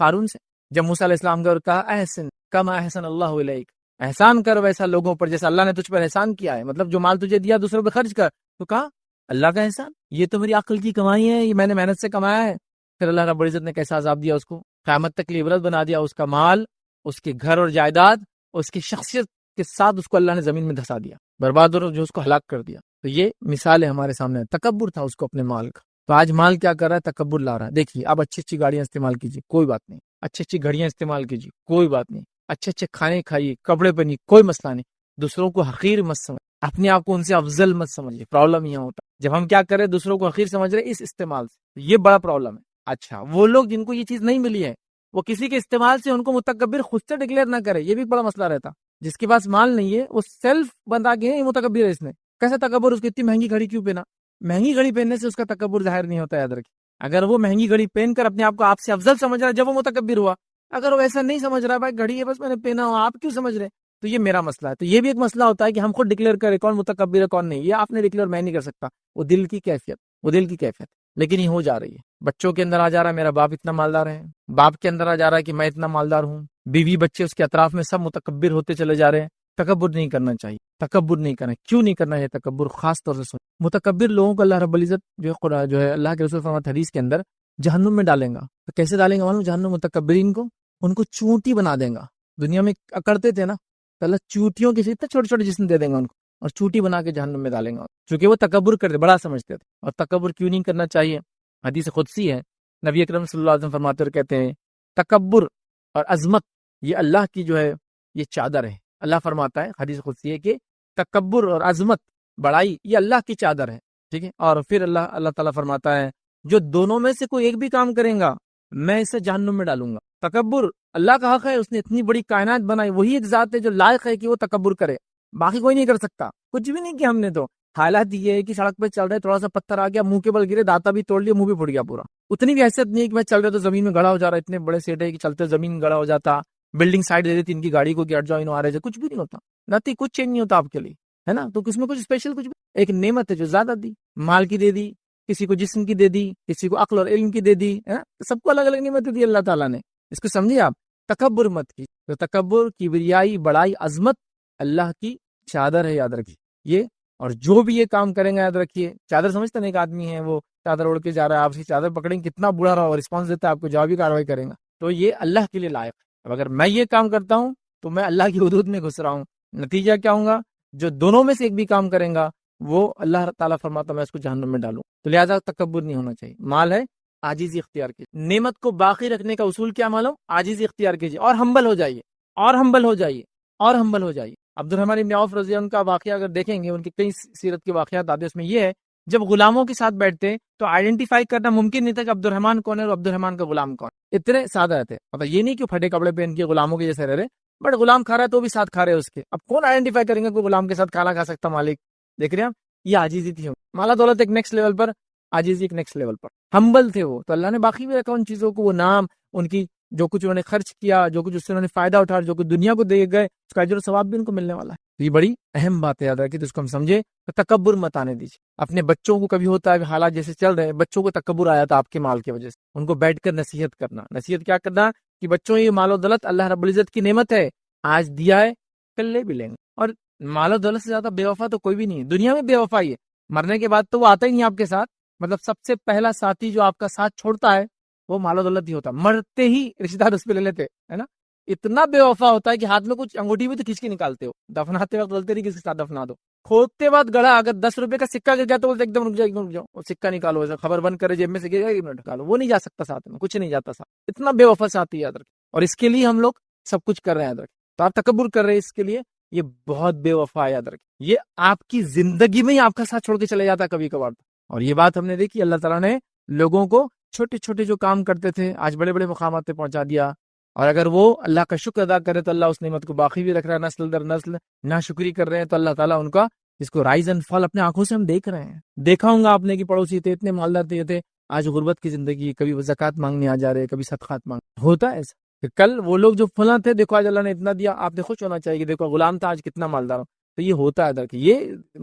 قارون سے جب موسیٰ علیہ السلام کو کہا احسن کما احسن اللہ الیک، احسان کر ویسا لوگوں پر جیسا اللہ نے تجھ پر احسان کیا ہے، مطلب جو مال تجھے دیا دوسروں پہ خرچ کر، تو کہا اللہ کا احسان، یہ تو میری عقل کی کمائی ہے، یہ میں نے محنت سے کمایا ہے۔ پھر اللہ رب العزت نے کیسا عذاب دیا اس کو، قیامت تک کی عبرت بنا دیا، اس کا مال، اس کے گھر اور جائیداد، اس کی شخصیت کے ساتھ اس کو اللہ نے زمین میں دھسا دیا، برباد اور جو اس کو ہلاک کر دیا۔ تو یہ مثال ہے ہمارے سامنے، تکبر تھا اس کو اپنے مال کا۔ تو آج مال کیا کر رہا ہے؟ تکبر لا رہا ہے۔ دیکھیے اب اچھی اچھی گاڑیاں استعمال کیجیے، کوئی بات نہیں، اچھی اچھی گھڑیاں استعمال کیجیے، کوئی بات نہیں، اچھے اچھے کھانے کھائیے، کپڑے پہنیے، کوئی مسئلہ نہیں، دوسروں کو حقیر مت سمجھ، اپنے آپ کو ان سے افضل مت سمجھیے۔ پرابلم یہاں ہوتا ہے جب ہم کیا کریں دوسروں کو حقیر سمجھ رہے اس استعمال سے، یہ بڑا پرابلم ہے۔ اچھا وہ لوگ جن کو یہ چیز نہیں ملی ہے وہ کسی کے استعمال سے ان کو متکبر خود سے ڈکلیئر نہ کرے، یہ بھی بڑا مسئلہ رہتا۔ جس کے پاس مال نہیں ہے وہ سیلف بندہ کے یہ متکبر ہے، اس نے کیسے تکبر، اس کی اتنی مہنگی گھڑی کیوں پہنا؟ مہنگی گھڑی پہننے سے اس کا تکبر ظاہر نہیں ہوتا، یاد رکھیں۔ اگر وہ مہنگی گھڑی پہن کر اپنے آپ کو آپ سے افضل سمجھ رہا ہے جب وہ متکبر ہوا، اگر وہ ایسا نہیں سمجھ رہا بھائی گھڑی ہے بس میں نے پہنا ہوا، آپ کیوں سمجھ رہے؟ تو یہ میرا مسئلہ ہے۔ تو یہ بھی ایک مسئلہ ہوتا ہے کہ ہم خود ڈکلیئر کریں کون متکبر ہے کون نہیں، یہ آپ نے ڈکلیئر میں نہیں کر سکتا، وہ دل کی کیفیت، وہ دل کی کیفیت، لیکن یہ ہو جا رہی ہے۔ بچوں کے اندر آ جا رہا ہے میرا باپ اتنا مالدار ہے، باپ کے اندر آ جا رہا ہے کہ میں اتنا مالدار ہوں، بیوی بچے اس کے اطراف میں سب متکبر ہوتے چلے جا رہے ہیں۔ تکبر نہیں کرنا چاہیے، تکبر نہیں کرنا، کیوں نہیں کرنا ہے تکبر؟ خاص طور سے سن، متکبر لوگوں کو اللہ رب العزت جو ہے اللہ کے رسول فرماتے حدیث کے اندر جہنم میں ڈالیں گا۔ تو کیسے ڈالیں گا معلوم؟ جہنم متکبرین کو ان کو چونٹی بنا دیں گا، دنیا میں اکڑتے تھے نا تو اللہ چوٹیوں کے اتنے چھوٹے چھوٹے جسم دے دیں گا ان کو، اور چوٹی بنا کے جہنم میں ڈالیں گا، چونکہ وہ تکبر کرتے بڑا سمجھتے تھے۔ اور تکبر کیوں نہیں کرنا چاہیے؟ حدیث قدسی ہے، نبی اکرم صلی اللہ علیہ وسلم فرماتے اور کہتے ہیں تکبر اور عظمت یہ اللہ کی جو ہے یہ چادر ہے۔ اللہ فرماتا ہے حدیث قدسی ہے کہ تکبر اور عظمت بڑائی یہ اللہ کی چادر ہے، ٹھیک ہے۔ اور پھر اللہ تعالیٰ فرماتا ہے جو دونوں میں سے کوئی ایک بھی کام کریں گا میں اسے جہنم میں ڈالوں گا۔ تکبر اللہ کا حق ہے، اس نے اتنی بڑی کائنات بنائی، وہی ایک ذات ہے جو لائق ہے کہ وہ تکبر کرے، باقی کوئی نہیں کر سکتا، کچھ بھی نہیں کیا ہم نے تو حالات یہ ہے کہ سڑک پہ چل رہے تھوڑا سا پتھر آ گیا منہ کے بل گرے داتا بھی توڑ لیا منہ بھی پھٹ گیا پورا. اتنی بھی حیثیت نہیں ہے کہ میں چل رہے تو زمین میں گڑا ہو جا رہا ہے. اتنے بڑے سیٹ ہے کہ چلتے زمین میں گڑا ہو جاتا, بلڈنگ سائڈ دے دیتی ان کی گاڑی کو کہ ہٹ جاؤ انہوں آ رہے, کچھ بھی نہیں ہوتا, نتی کچھ چینج نہیں ہوتا آپ کے لیے, ہے نا. تو اس میں کچھ اسپیشل کچھ بھی, ایک نعمت ہے جو زیادہ دی, مال کی دے دی, کسی کو جسم کی دے دی, کسی کو عقل اور علم کی دے دی, ہے نا. سب کو الگ الگ نعمت دی اللہ تعالیٰ نے. اس کو سمجھیے آپ. تکبر مت کی, تو تکبر, کبریائی, بڑائی, عظمت اللہ کی چادر ہے, یاد رکھیے یہ. اور جو بھی یہ کام کریں گے یاد رکھیے, چادر سمجھتے ہیں, ایک آدمی ہے وہ چادر اوڑھ کے جا رہا ہے, آپ کی چادر پکڑیں گے, کتنا برا رہا, رسپانس دیتا ہے آپ کو, جوابی کاروائی کریں گا, تو یہ اللہ کے لیے لائق ہے. اب اگر میں یہ کام کرتا ہوں تو میں اللہ کی حدود میں گھس رہا ہوں, نتیجہ کیا ہوگا؟ جو دونوں میں سے ایک بھی کام کریں گا وہ اللہ تعالیٰ فرماتا میں اس کو جہنم میں ڈالوں. تو لہٰذا تکبر نہیں ہونا چاہیے. مال ہے, عاجزی اختیار کیجیے. نعمت کو باقی رکھنے کا اصول کیا معلوم؟ عاجزی اختیار کیجیے اور ہمبل ہو جائیے, اور ہمبل ہو جائیے, اور ہمبل ہو جائیے. عبد الرحمن بن عوف رضی اللہ عنہ کا واقعہ اگر دیکھیں گے, ان کی کئی سیرت کے واقعات آتے ہیں, اس میں یہ ہے جب غلاموں کے ساتھ بیٹھتے تو آئیڈینٹیفائی کرنا ممکن نہیں تھا کہ عبد الرحمن کون ہے اور عبد الرحمن کا غلام کون. اتنے سادہ رہتے, مطلب یہ نہیں کہ پھٹے کپڑے پہن کے غلاموں کے جیسے رہ رہے, بٹ غلام کھا رہا ہے تو بھی ساتھ کھا رہے اس کے. اب کون آئیڈینٹیفائی کریں گے کوئی غلام کے ساتھ کھانا کھا سکتا مالک؟ دیکھ رہے ہیں آپ, یہ عاجزی تھی. مالا دولت ایک نیکسٹ لیول پر, عاجزی ایک نیکسٹ لیول پر. ہمبل تھے وہ, تو اللہ نے باقی بھی رکھا ان چیزوں کو, وہ نام, ان کی جو کچھ انہوں نے خرچ کیا, جو کچھ اس سے انہوں نے فائدہ اٹھایا, جو کچھ دنیا کو دے گئے, اس کا اجر و ثواب بھی ان کو ملنے والا ہے. تو یہ بڑی اہم بات ہے, یاد رکھیے. تو اس کو ہم سمجھے, تکبر مت آنے دیجیے. اپنے بچوں کو کبھی ہوتا ہے حالات جیسے چل رہے ہیں, بچوں کو تکبر آیا تھا آپ کے مال کی وجہ سے, ان کو بیٹھ کر نصیحت کرنا. نصیحت کیا کرنا کہ بچوں یہ مال و دولت اللہ رب العزت کی نعمت ہے, آج دیا ہے کل لے بھی لیں گے. اور مال و دولت سے زیادہ بے وفا تو کوئی بھی نہیں ہے دنیا میں. بے وفائی ہے, مرنے کے بعد تو وہ آتا ہی نہیں آپ کے ساتھ. مطلب سب سے پہلا ساتھی جو آپ کا ساتھ چھوڑتا ہے وہ مال و دولت ہی ہوتا ہے. مرتے ہی رشتے دار اس پہ لے لیتے, ہے نا. اتنا بے وفا ہوتا ہے کہ ہاتھ میں کچھ انگوٹھی بھی تو کھینچ کے نکالتے ہو, دفناتے وقت بولتے نہیں کس کے ساتھ دفنا دو. کھودتے بعد گڑا اگر 10 روپے کا سکہ گر گیا تو ایک دم رک جاؤ, ایک دم رک جاؤ, وہ سکہ نکالو, ایسا خبر بند کرے جیب میں سے, ایک منٹ نکالو. وہ نہیں جا سکتا ساتھ میں, کچھ نہیں جاتا ساتھ. اتنا بے وفا ساتھی, یاد رکھیں. اور اس کے لیے ہم لوگ سب کچھ کر رہے ہیں, یاد رکھیں. تو آپ تکبر کر رہے ہیں اس کے لیے, یہ بہت بے وفا ہے, یاد رکھیں. یہ آپ کی زندگی میں ہی آپ کا ساتھ چھوڑ کے چلے جاتا ہے کبھی کبھار. اور یہ بات ہم نے دیکھی, اللہ تعالیٰ نے لوگوں کو چھوٹے چھوٹے جو کام کرتے تھے آج بڑے بڑے مقامات پہ پہنچا دیا. اور اگر وہ اللہ کا شکر ادا کرے تو اللہ اس نعمت کو باقی بھی رکھ رہا ہے نسل در نسل. ناشکری کر رہے ہیں تو اللہ تعالیٰ ان کا جس کو رائز اینڈ فال اپنے آنکھوں سے ہم دیکھ رہے ہیں. دیکھا ہوں گا آپ نے کہ پڑوسی تھے, اتنے مالدار تھے, آج غربت کی زندگی, کبھی وہ زکوٰۃ مانگنے آ جا رہے, کبھی صدقات مانگ. ہوتا ہے ایسا کہ کل وہ لوگ جو فلاں تھے, دیکھو آج اللہ نے اتنا دیا, آپ نے خوش ہونا چاہیے کہ دیکھو غلام تھا آج کتنا مالدار ہو. تو یہ ہوتا ہے ادھر. یہ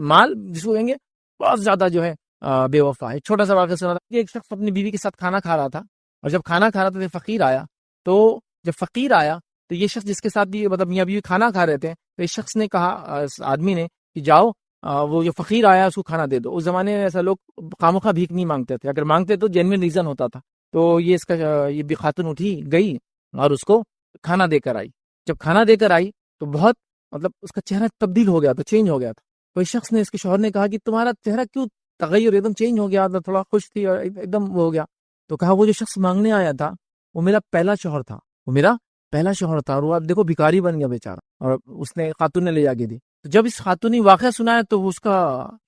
مال جس کو کہیں گے بہت زیادہ جو ہے بے وفا ہے. چھوٹا سا واقعہ سنا تھا کہ ایک شخص اپنی بیوی کے ساتھ کھانا کھا رہا تھا, اور جب کھانا کھا رہا تھا تو فقیر آیا. تو جب فقیر آیا تو یہ شخص جس کے ساتھ بھی مطلب میاں بیوی کھانا کھا رہے تھے, تو اس شخص نے کہا, اس آدمی نے, کہ جاؤ وہ جو فقیر آیا اس کو کھانا دے دو. اس زمانے میں ایسا لوگ خامخواہ بھیک نہیں مانگتے تھے, اگر مانگتے تو جینوین ریزن ہوتا تھا. تو یہ اس کا یہ بھی خاتون اٹھی گئی اور اس کو کھانا دے کر آئی. جب کھانا دے کر آئی تو بہت مطلب اس کا چہرہ تبدیل ہو گیا تھا, چینج ہو گیا تھا. تو اس شخص نے, اس کے شوہر نے کہا کہ تمہارا چہرہ کیوں تغیر, ایک دم چینج ہو گیا, تھوڑا خوش تھی اور ایک دم ہو گیا. تو کہا وہ جو شخص مانگنے آیا تھا وہ میرا پہلا شوہر تھا, وہ میرا پہلا شوہر تھا, اور وہ آپ دیکھو بھکاری بن گیا بیچارہ. اور اس نے خاتون نے لے جا کے دی. تو جب اس خاتون نے واقعہ سنایا تو اس کا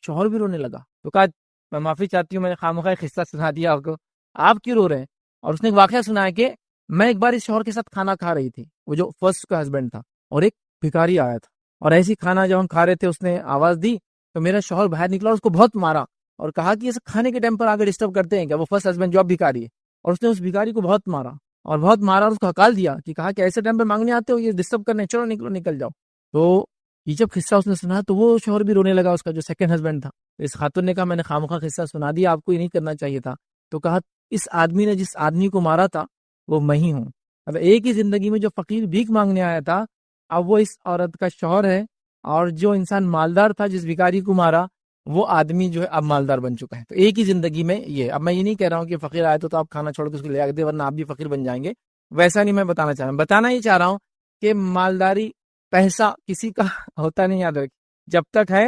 شوہر بھی رونے لگا. تو کہا میں معافی چاہتی ہوں, میں نے خامخواہ قصہ سنا دیا آپ کو, آپ کیوں رو رہے ہیں؟ اور اس نے ایک واقعہ سنایا کہ میں ایک بار اس شوہر کے ساتھ کھانا کھا رہی تھی, وہ جو فرسٹ کا ہسبینڈ تھا, اور ایک بھکاری آیا تھا, اور ایسی کھانا جب ہم کھا رہے تھے اس نے آواز دی تو میرا شوہر باہر نکلا اور اس کو بہت مارا, اور کہا کہ یہ کھانے کے ٹائم پر آگے ڈسٹرب کرتے ہیں کیا, وہ فرسٹ ہسبینڈ جو اب بھکاری ہے. اور اس نے اس بھکاری کو بہت مارا اور اس کو ہکال دیا, کہ کہا کہ ایسے ٹائم پہ مانگنے آتے ہو, یہ ڈسٹرب کرنے, چلو نکلو, نکل جاؤ. تو یہ جب قصہ اس نے سنا تو وہ شوہر بھی رونے لگا, اس کا جو سیکنڈ ہسبینڈ تھا. اس خاتون نے کہا میں نے خامخواہ قصہ سنا دیا, آپ کو یہ نہیں کرنا چاہیے تھا. تو کہا اس آدمی نے جس آدمی کو مارا تھا وہ میں ہی ہوں. مطلب ایک ہی زندگی میں جو فقیر بھیک مانگنے آیا تھا اب وہ اس عورت کا شوہر ہے, اور جو انسان مالدار تھا جس بھکاری کو مارا وہ آدمی جو ہے اب مالدار بن چکا ہے. تو ایک ہی زندگی میں یہ. اب میں یہ نہیں کہہ رہا ہوں کہ فقیر آئے تو آپ کھانا چھوڑ کے اس کو لے آ دے ورنہ آپ بھی فقیر بن جائیں گے, ویسا نہیں میں بتانا چاہ رہا ہوں. بتانا ہی چاہ رہا ہوں کہ مالداری پیسہ کسی کا ہوتا نہیں, یاد رکھ. جب تک ہے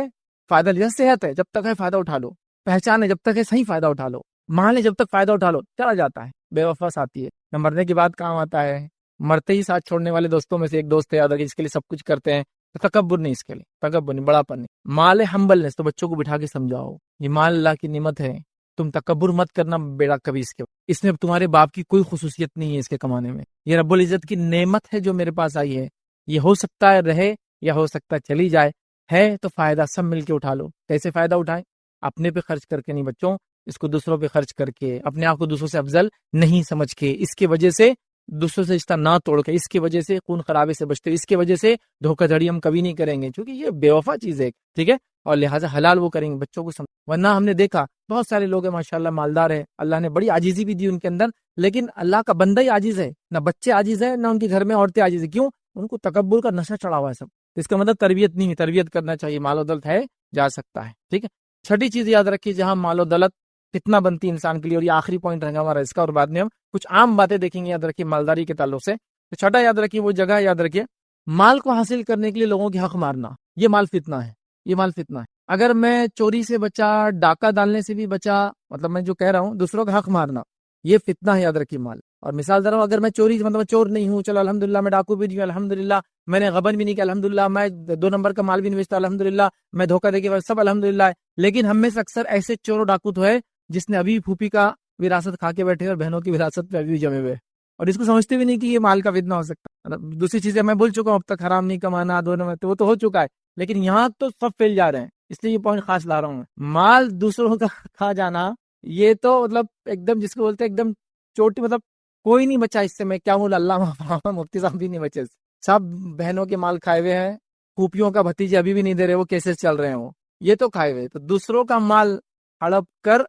فائدہ لیا, صحت ہے جب تک ہے فائدہ اٹھا لو, پہچان ہے جب تک ہے صحیح فائدہ اٹھا لو, مال ہے جب تک فائدہ اٹھا لو, چلا جاتا ہے. بے وفا ساتھی ہے, نہ مرنے کے بعد کام آتا ہے. مرتے ہی ساتھ چھوڑنے والے دوستوں میں سے ایک دوست ہے, یاد رکھیں, جس کے لیے سب کچھ کرتے ہیں. تکبر نہیں, اس کے لیے تکبر نہیں, بڑا پن نہیں. مال ہمبلنس, تو بچوں کو بٹھا کے سمجھاؤ یہ مال اللہ کی نعمت ہے, تم تکبر مت کرنا بیڑا کبھی اس میں تمہارے باپ کی کوئی خصوصیت نہیں ہے اس کے کمانے میں. یہ رب العزت کی نعمت ہے جو میرے پاس آئی ہے, یہ ہو سکتا ہے رہے یا ہو سکتا ہے چلی جائے, ہے تو فائدہ سب مل کے اٹھا لو. کیسے فائدہ اٹھائیں؟ اپنے پہ خرچ کر کے نہیں بچوں، اس کو دوسروں پہ خرچ کر کے، اپنے آپ کو دوسروں سے افضل نہیں سمجھ کے، اس کی وجہ سے دوسروں سے رشتہ نہ توڑ کے، اس کی وجہ سے خون خرابے سے بچتے، اس کی وجہ سے دھوکہ دھڑی ہم کبھی نہیں کریں گے، کیونکہ یہ بے وفا چیز ہے، ٹھیک ہے. اور لہٰذا حلال وہ کریں گے بچوں کو ورنہ ہم نے دیکھا بہت سارے لوگ ہیں ماشاءاللہ مالدار ہے، اللہ نے بڑی عاجزی بھی دی ان کے اندر، لیکن اللہ کا بندہ ہی عاجز ہے، نہ بچے عاجز ہے نہ ان کے گھر میں عورتیں عاجز ہے. کیوں؟ ان کو تکبر کا نشہ چڑھا ہوا ہے سب. تو اس کا مطلب تربیت نہیں ہے، تربیت کرنا چاہیے. مال و دولت ہے جا سکتا ہے، ٹھیک ہے. چھٹی چیز یاد رکھیے جہاں مال و دولت فتنہ بنتی انسان کے لیے، اور یہ آخری پوائنٹ رہے گا ہمارا اس کا، اور بعد میں ہم کچھ عام باتیں دیکھیں گے. یاد رکھیے مالداری کے تعلق سے تو چھٹا یاد رکھیے وہ جگہ یاد رکھیے، مال کو حاصل کرنے کے لیے لوگوں کی حق مارنا، یہ مال فتنہ ہے، یہ مال فتنہ ہے. اگر میں چوری سے بچا، ڈاکہ ڈالنے سے بھی بچا، مطلب میں جو کہہ رہا ہوں دوسروں کا حق مارنا، یہ فتنہ ہے، یاد رکھیے مال. اور مثال دے رہا ہوں، اگر میں چوری مطلب چور نہیں ہوں، چلو الحمدللہ، میں ڈاکو بھی نہیں ہوں الحمدللہ، میں نے غبن بھی نہیں کیا الحمدللہ، میں 2 نمبر کا مال بھی نہیں بیچتا الحمدللہ، میں دھوکہ دے کے سب الحمدللہ ہے. لیکن ہم میں سے اکثر ایسے چور و ڈاکو تو ہے جس نے ابھی پھوپھی کا وراثت کھا کے بیٹھے اور بہنوں کی وراثت پہ ابھی بھی جمے ہوئے، اور اس کو سمجھتے بھی نہیں کہ یہ مال کا فتنہ ہو سکتا ہے. دوسری چیزیں میں بول چکا ہوں اب تک، حرام نہیں کمانا، 2 نمبر تو وہ تو ہو چکا ہے، لیکن یہاں تو سب پھیل جا رہے ہیں، اس لیے یہ پوائنٹ خاص لا رہا ہوں. مال دوسروں کا کھا جانا، یہ تو مطلب ایک دم جس کو بولتے ہیں ایک دم چوٹی، مطلب کوئی نہیں بچا اس سے. میں کیا بولا، اللہ مفتی صاحب بھی نہیں بچے، سب بہنوں کے مال کھائے ہوئے ہیں. پھوپھیوں کا بھتیجے ابھی بھی نہیں دے رہے، وہ کیسے چل رہے ہیں، وہ یہ تو کھائے ہوئے. تو دوسروں کا مال ہڑپ کر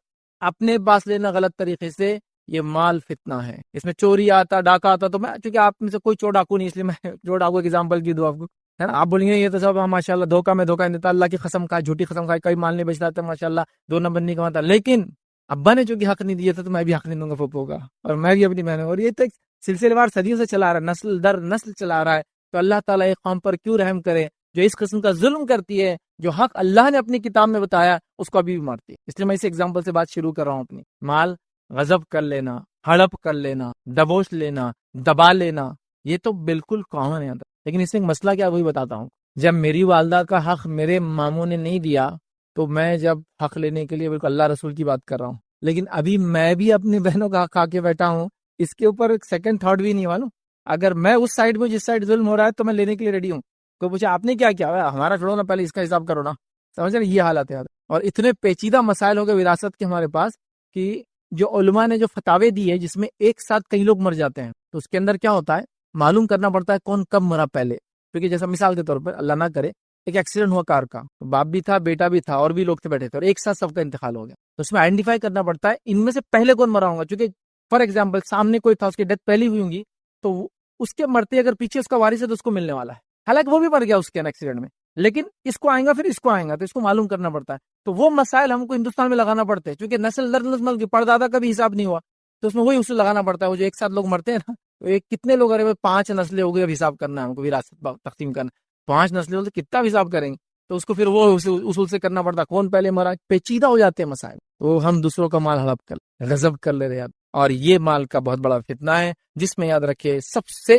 اپنے پاس لینا غلط طریقے سے، یہ مال فتنہ ہے. اس میں چوری آتا، ڈاکہ آتا، تو میں چونکہ آپ میں سے کوئی چور ڈاکو نہیں، اس لیے میں چور ڈاکو کی ایگزامپل کی دوں آپ کو، ہے نا. آپ بولیں گے یہ تو سب ماشاء اللہ دھوکہ میں دھوکہ نہیں دیتا، اللہ کی قسم کھائے، جھوٹی قسم کھائے، کوئی مال نہیں بچتا تھا ماشاء اللہ، 2 نمبر نہیں کماتا. لیکن ابا نے چونکہ حق نہیں دیا تھا تو میں بھی حق نہیں دوں گا پھوپھو کا، اور میں بھی اپنی بہنوں. اور یہ تو ایک سلسلے وار صدیوں سے چلا رہا ہے، نسل در نسل چلا رہا ہے. تو اللہ تعالیٰ ایک قوم پر کیوں رحم کرے جو اس قسم کا ظلم کرتی ہے، جو حق اللہ نے اپنی کتاب میں بتایا اس کو ابھی بھی مارتی ہے. اس لیے میں اس ایگزامپل سے بات شروع کر رہا ہوں اپنی. مال غضب کر لینا، ہڑپ کر لینا، دبوچ لینا، دبا لینا، یہ تو بالکل کامن ہے. لیکن اس میں ایک مسئلہ کیا، وہی بتاتا ہوں. جب میری والدہ کا حق میرے ماموں نے نہیں دیا تو میں جب حق لینے کے لیے بالکل اللہ رسول کی بات کر رہا ہوں، لیکن ابھی میں بھی اپنی بہنوں کا حق کھا کے بیٹھا ہوں، اس کے اوپر سیکنڈ تھاٹ بھی نہیں معلوم. اگر میں اس سائڈ میں جس سائڈ ظلم ہو رہا ہے تو میں لینے کے لیے ریڈی ہوں. کوئی پوچھا آپ نے کیا کیا، ہمارا چھوڑو نا، پہلے اس کا حساب کرو نا. سمجھ رہے، یہ حالت ہے. اور اتنے پیچیدہ مسائل ہو گئے وراثت کے ہمارے پاس کہ جو علماء نے جو فتاوے دی ہے جس میں ایک ساتھ کئی لوگ مر جاتے ہیں، تو اس کے اندر کیا ہوتا ہے، معلوم کرنا پڑتا ہے کون کب مرا پہلے. کیونکہ جیسا مثال کے طور پر اللہ نہ کرے ایک ایکسیڈنٹ ہوا کار کا، باپ بھی تھا، بیٹا بھی تھا، اور بھی لوگ تھے بیٹھے تھے، اور ایک ساتھ سب کا انتقال ہو گیا. تو اس میں آئیڈینٹیفائی کرنا پڑتا ہے ان میں سے پہلے کون مرا ہوگا. چونکہ فار ایگزامپل سامنے کوئی تھا، اس کی ڈیتھ پہلی ہوئی ہوں گی، تو اس کے مرتے اگر پیچھے اس کا وارث ہے تو اس کو ملنے والا ہے، حالانکہ وہ بھی مر گیا اس کے ایکسیڈنٹ میں، لیکن اس کو آئیں گا، پھر اس کو آئیں گا، تو اس کو معلوم کرنا پڑتا ہے. تو وہ مسائل ہم کو ہندوستان میں لگانا پڑتے ہیں، چونکہ نسل در نسل پردادا کا بھی حساب نہیں ہوا، تو اس میں وہی اصول لگانا پڑتا ہے. وہ جو ایک ساتھ لوگ مرتے ہیں نا، تو ایک کتنے لوگ، ارے 5 نسلیں ہو گئی، اب حساب کرنا ہے ہم کو، وراثت تقسیم کرنا 5 نسلیں ہو تو کتنا حساب کریں گے. تو اس کو پھر وہ اصول سے کرنا پڑتا، کون پہلے مرا، پیچیدہ ہو جاتے ہیں مسائل. تو ہم دوسروں کا مال ہڑپ کر غضب کر لے رہے ہیں، اور یہ مال کا بہت بڑا فتنہ ہے، جس میں یاد رکھے سب سے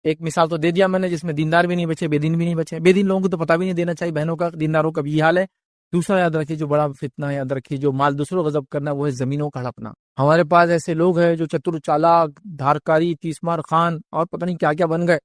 ایک مثال تو دے دیا میں نے، جس میں دیندار بھی نہیں بچے، بے دین بھی نہیں بچے. بے دین لوگوں کو تو پتہ بھی نہیں دینا چاہیے بہنوں کا، دینداروں کا بھی یہ حال ہے. دوسرا یاد رکھیے جو بڑا فتنہ ہے، یاد رکھیے جو مال دوسروں غضب کرنا، وہ ہے زمینوں کا ہڑپنا. ہمارے پاس ایسے لوگ ہیں جو چتر چالاک، دھارکاری، تیسمار خان اور پتہ نہیں کیا کیا بن گئے.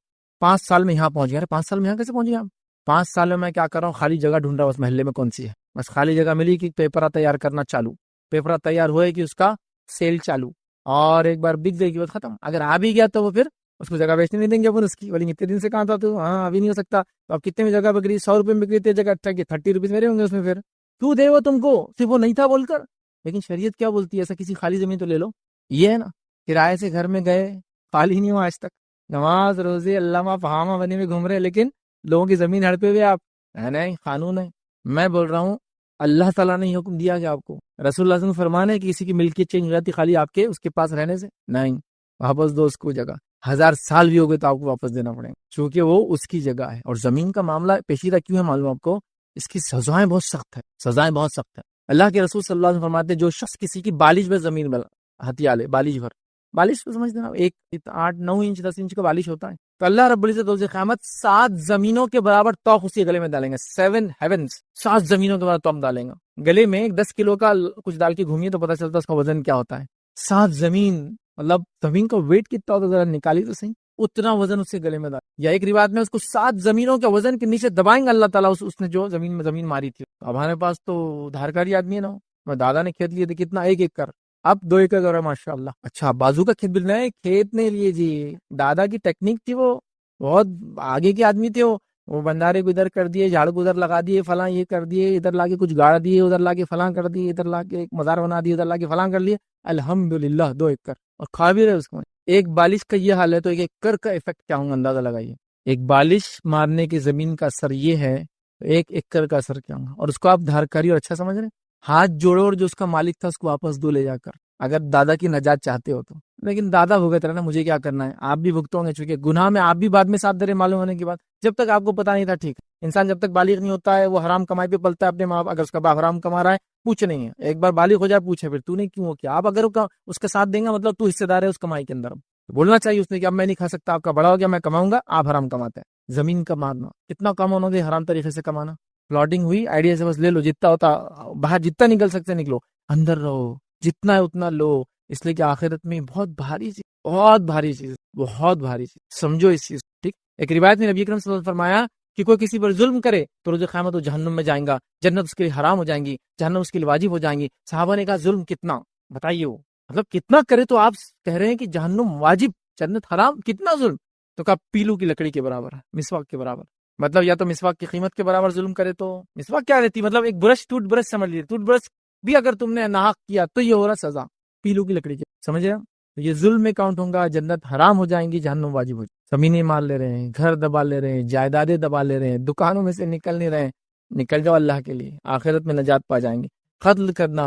5 سال میں یہاں پہنچ گئے. 5 سال میں یہاں کیسے پہنچ گئے آپ؟ 5 سال میں کیا کر رہا ہوں، خالی جگہ ڈھونڈ رہا ہوں، بس محلے میں کون سی ہے، بس خالی جگہ ملی کہ پیپرہ تیار کرنا چالو، پیپرہ تیار ہوئے کہ اس کا سیل چالو، اور ایک بار بک گئی کہ بس ختم. اگر آ بھی گیا تو وہ پھر اس کو جگہ بیچنے نہیں دیں گے اپن اس کی، بولیں اتنے دن سے کہاں تھا تو، ہاں ابھی نہیں ہو سکتا. تو اب کتنے میں جگہ بکری، 100 روپے میں بکری تھی جگہ، اچھا کہ 30 روپیز میرے ہوں گے اس میں، پھر کیوں دے وہ تم کو، صرف وہ نہیں تھا بول کر. لیکن شریعت کیا بولتی ہے، ایسا کسی خالی زمین تو لے لو. یہ ہے نا، کرائے سے گھر میں گئے، خالی نہیں ہوا آج تک، نماز روزے علامہ فہامہ بنے میں گھوم رہے، لیکن لوگوں کی زمین ہڑپے ہوئے آپ. نہیں، قانون ہے. میں بول رہا ہوں اللہ تعالیٰ نے حکم دیا کہ آپ کو، رسول اللہ صلی اللہ علیہ وسلم فرمان ہے کہ کسی کی ملکیت چینج ہو جاتی خالی آپ کے اس کے پاس رہنے سے، نہیں، واپس دو اس کو جگہ. 1000 سال بھی ہو گئے تو آپ کو واپس دینا پڑے گا، چونکہ وہ اس کی جگہ ہے. اور زمین کا معاملہ پیچیدہ کیوں ہے معلوم آپ کو، اس کی سزائیں بہت سخت ہے، سزائیں بہت سخت ہے. اللہ کے رسول صلی اللہ علیہ وسلم فرماتے ہیں جو شخص کسی کی بالش میں زمین ہتھیا لے، بالش بھر، بالش کو سمجھتے ہیں 8-9 انچ 10 انچ کا بالش ہوتا ہے، تو اللہ رب العزت روز قیامت 7 زمینوں کے برابر توق اسی گلے میں ڈالیں گے. 7 ہیونز، 7 زمینوں کے برابر توق ڈالیں گا گلے میں. 10 کلو کا کچھ ڈال کے گھومیے تو پتہ چلتا ہے اس کا وزن کیا ہوتا ہے. 7 زمین، مطلب زمین کا ویٹ کتنا ہوتا ہے ذرا نکالی تو صحیح. اتنا وزن اس کے گلے میں ڈال، یا ایک روایت میں اس کو 7 زمینوں کے وزن کے نیچے دبائیں گے اللہ تعالیٰ، اس نے جو زمین ماری تھی۔ اب ہمارے پاس تو دھارکاری آدمی ہے نا، میں دادا نے کھیت لیے تھے کتنا، 1 ایکڑ، اب 2 ایکڑ کر رہا ہے ماشاء اللہ۔ اچھا بازو کا کھیت بھی نہیں، کھیت نہیں لیے جی، دادا کی ٹیکنیک تھی، وہ بہت آگے کے آدمی تھے، وہ بندارے کو ادھر کر دیے، جھاڑ کو ادھر لگا دیے، فلاں یہ کر دیے، ادھر لا کے کچھ گاڑ دیے، ادھر لا کے فلاں کر دیے، ادھر لا کے ایک مزار بنا دیے، ادھر لا کے فلاں کر لیے، الحمدللہ 2 ایکڑ، اور کھا بھی رہے اس کو۔ ایک بالش کا یہ حال ہے تو 1 ایکڑ کا افیکٹ کیا ہوگا اندازہ لگائیے۔ ایک بالش مارنے کی زمین کا اثر یہ ہے، 1 ایکڑ کا اثر کیا ہوگا، اور اس کو آپ دھارکاری اور اچھا سمجھ رہے ہیں، ہاتھ جوڑو اور جو اس کا مالک تھا اس کو واپس دو لے جا کر، اگر دادا کی نجات چاہتے ہو تو۔ لیکن دادا بھگت رہے نا، مجھے کیا کرنا ہے، آپ بھی بھگتو گے، چونکہ گناہ میں آپ بھی بعد میں ساتھ دے رہے معلوم ہونے کے بعد، جب تک آپ کو پتا نہیں تھا ٹھیک ہے۔ انسان جب تک بالغ نہیں ہوتا ہے وہ حرام کمائی پہ پلتا ہے، اپنے ماں باپ، اگر اس کا باپ حرام کما رہا ہے پوچھ نہیں ہے، ایک بار بالغ ہو جائے پوچھے پھر تو نے کیوں ہو کیا، آپ اگر اس کا ساتھ دیں گا مطلب تو حصے دار ہے اس کمائی کے اندر۔ بولنا چاہیے اس نے کہ اب میں نہیں کھا سکتا، آپ کا بڑا ہو گیا، میں کماؤں گا، آپ حرام کماتے ہیں۔ زمین کا مارنا کتنا کم ہونا دے، حرام طریقے سے کمانا، پلاٹنگ ہوئی آئیڈیا سے بس لے لو، جتنا ہوتا باہر جتنا نکل سکتے نکلو، اندر رہو، جتنا ہے اتنا لو، اس لیے کہ آخرت میں بہت بھاری چیز، بہت بھاری چیز، بہت بھاری چیز، سمجھو اس چیز ٹھیک۔ ایک روایت میں نبی اکرم صلی اللہ علیہ وسلم نے فرمایا کہ کوئی کسی پر ظلم کرے تو روز قیامت وہ جہنم میں جائیں گا، جنت اس کے لیے حرام ہو جائیں گی، جہنم اس کے لیے واجب ہو جائیں گی۔ صحابہ نے کہا ظلم کتنا، بتائیے، وہ مطلب کتنا کرے، تو آپ کہہ رہے ہیں کہ جہنم واجب جنت حرام، کتنا ظلم، تو کہا پیلو کی لکڑی کے برابر ہے، مسواک کے برابر، مطلب یا تو مسواک کی قیمت کے برابر ظلم کرے تو مسواک کیا رہتی، مطلب ایک برش، ٹوتھ برش سمجھ لیجیے، ٹوتھ برش بھی اگر تم نے ناحق کیا تو یہ ہو رہا سزا، پیلو کی لکڑی کے، سمجھ رہے ہیں؟ تو یہ ظلم میں کاؤنٹ ہوگا، جنت حرام ہو جائیں گی، جہنم واجب ہو جائے، زمینیں مار لے رہے ہیں، گھر دبا لے رہے ہیں، جائیدادیں دبا لے رہے ہیں، دکانوں میں سے نکل نہیں رہے ہیں، نکل جاؤ اللہ کے لیے، آخرت میں نجات پا جائیں گے۔ قتل کرنا،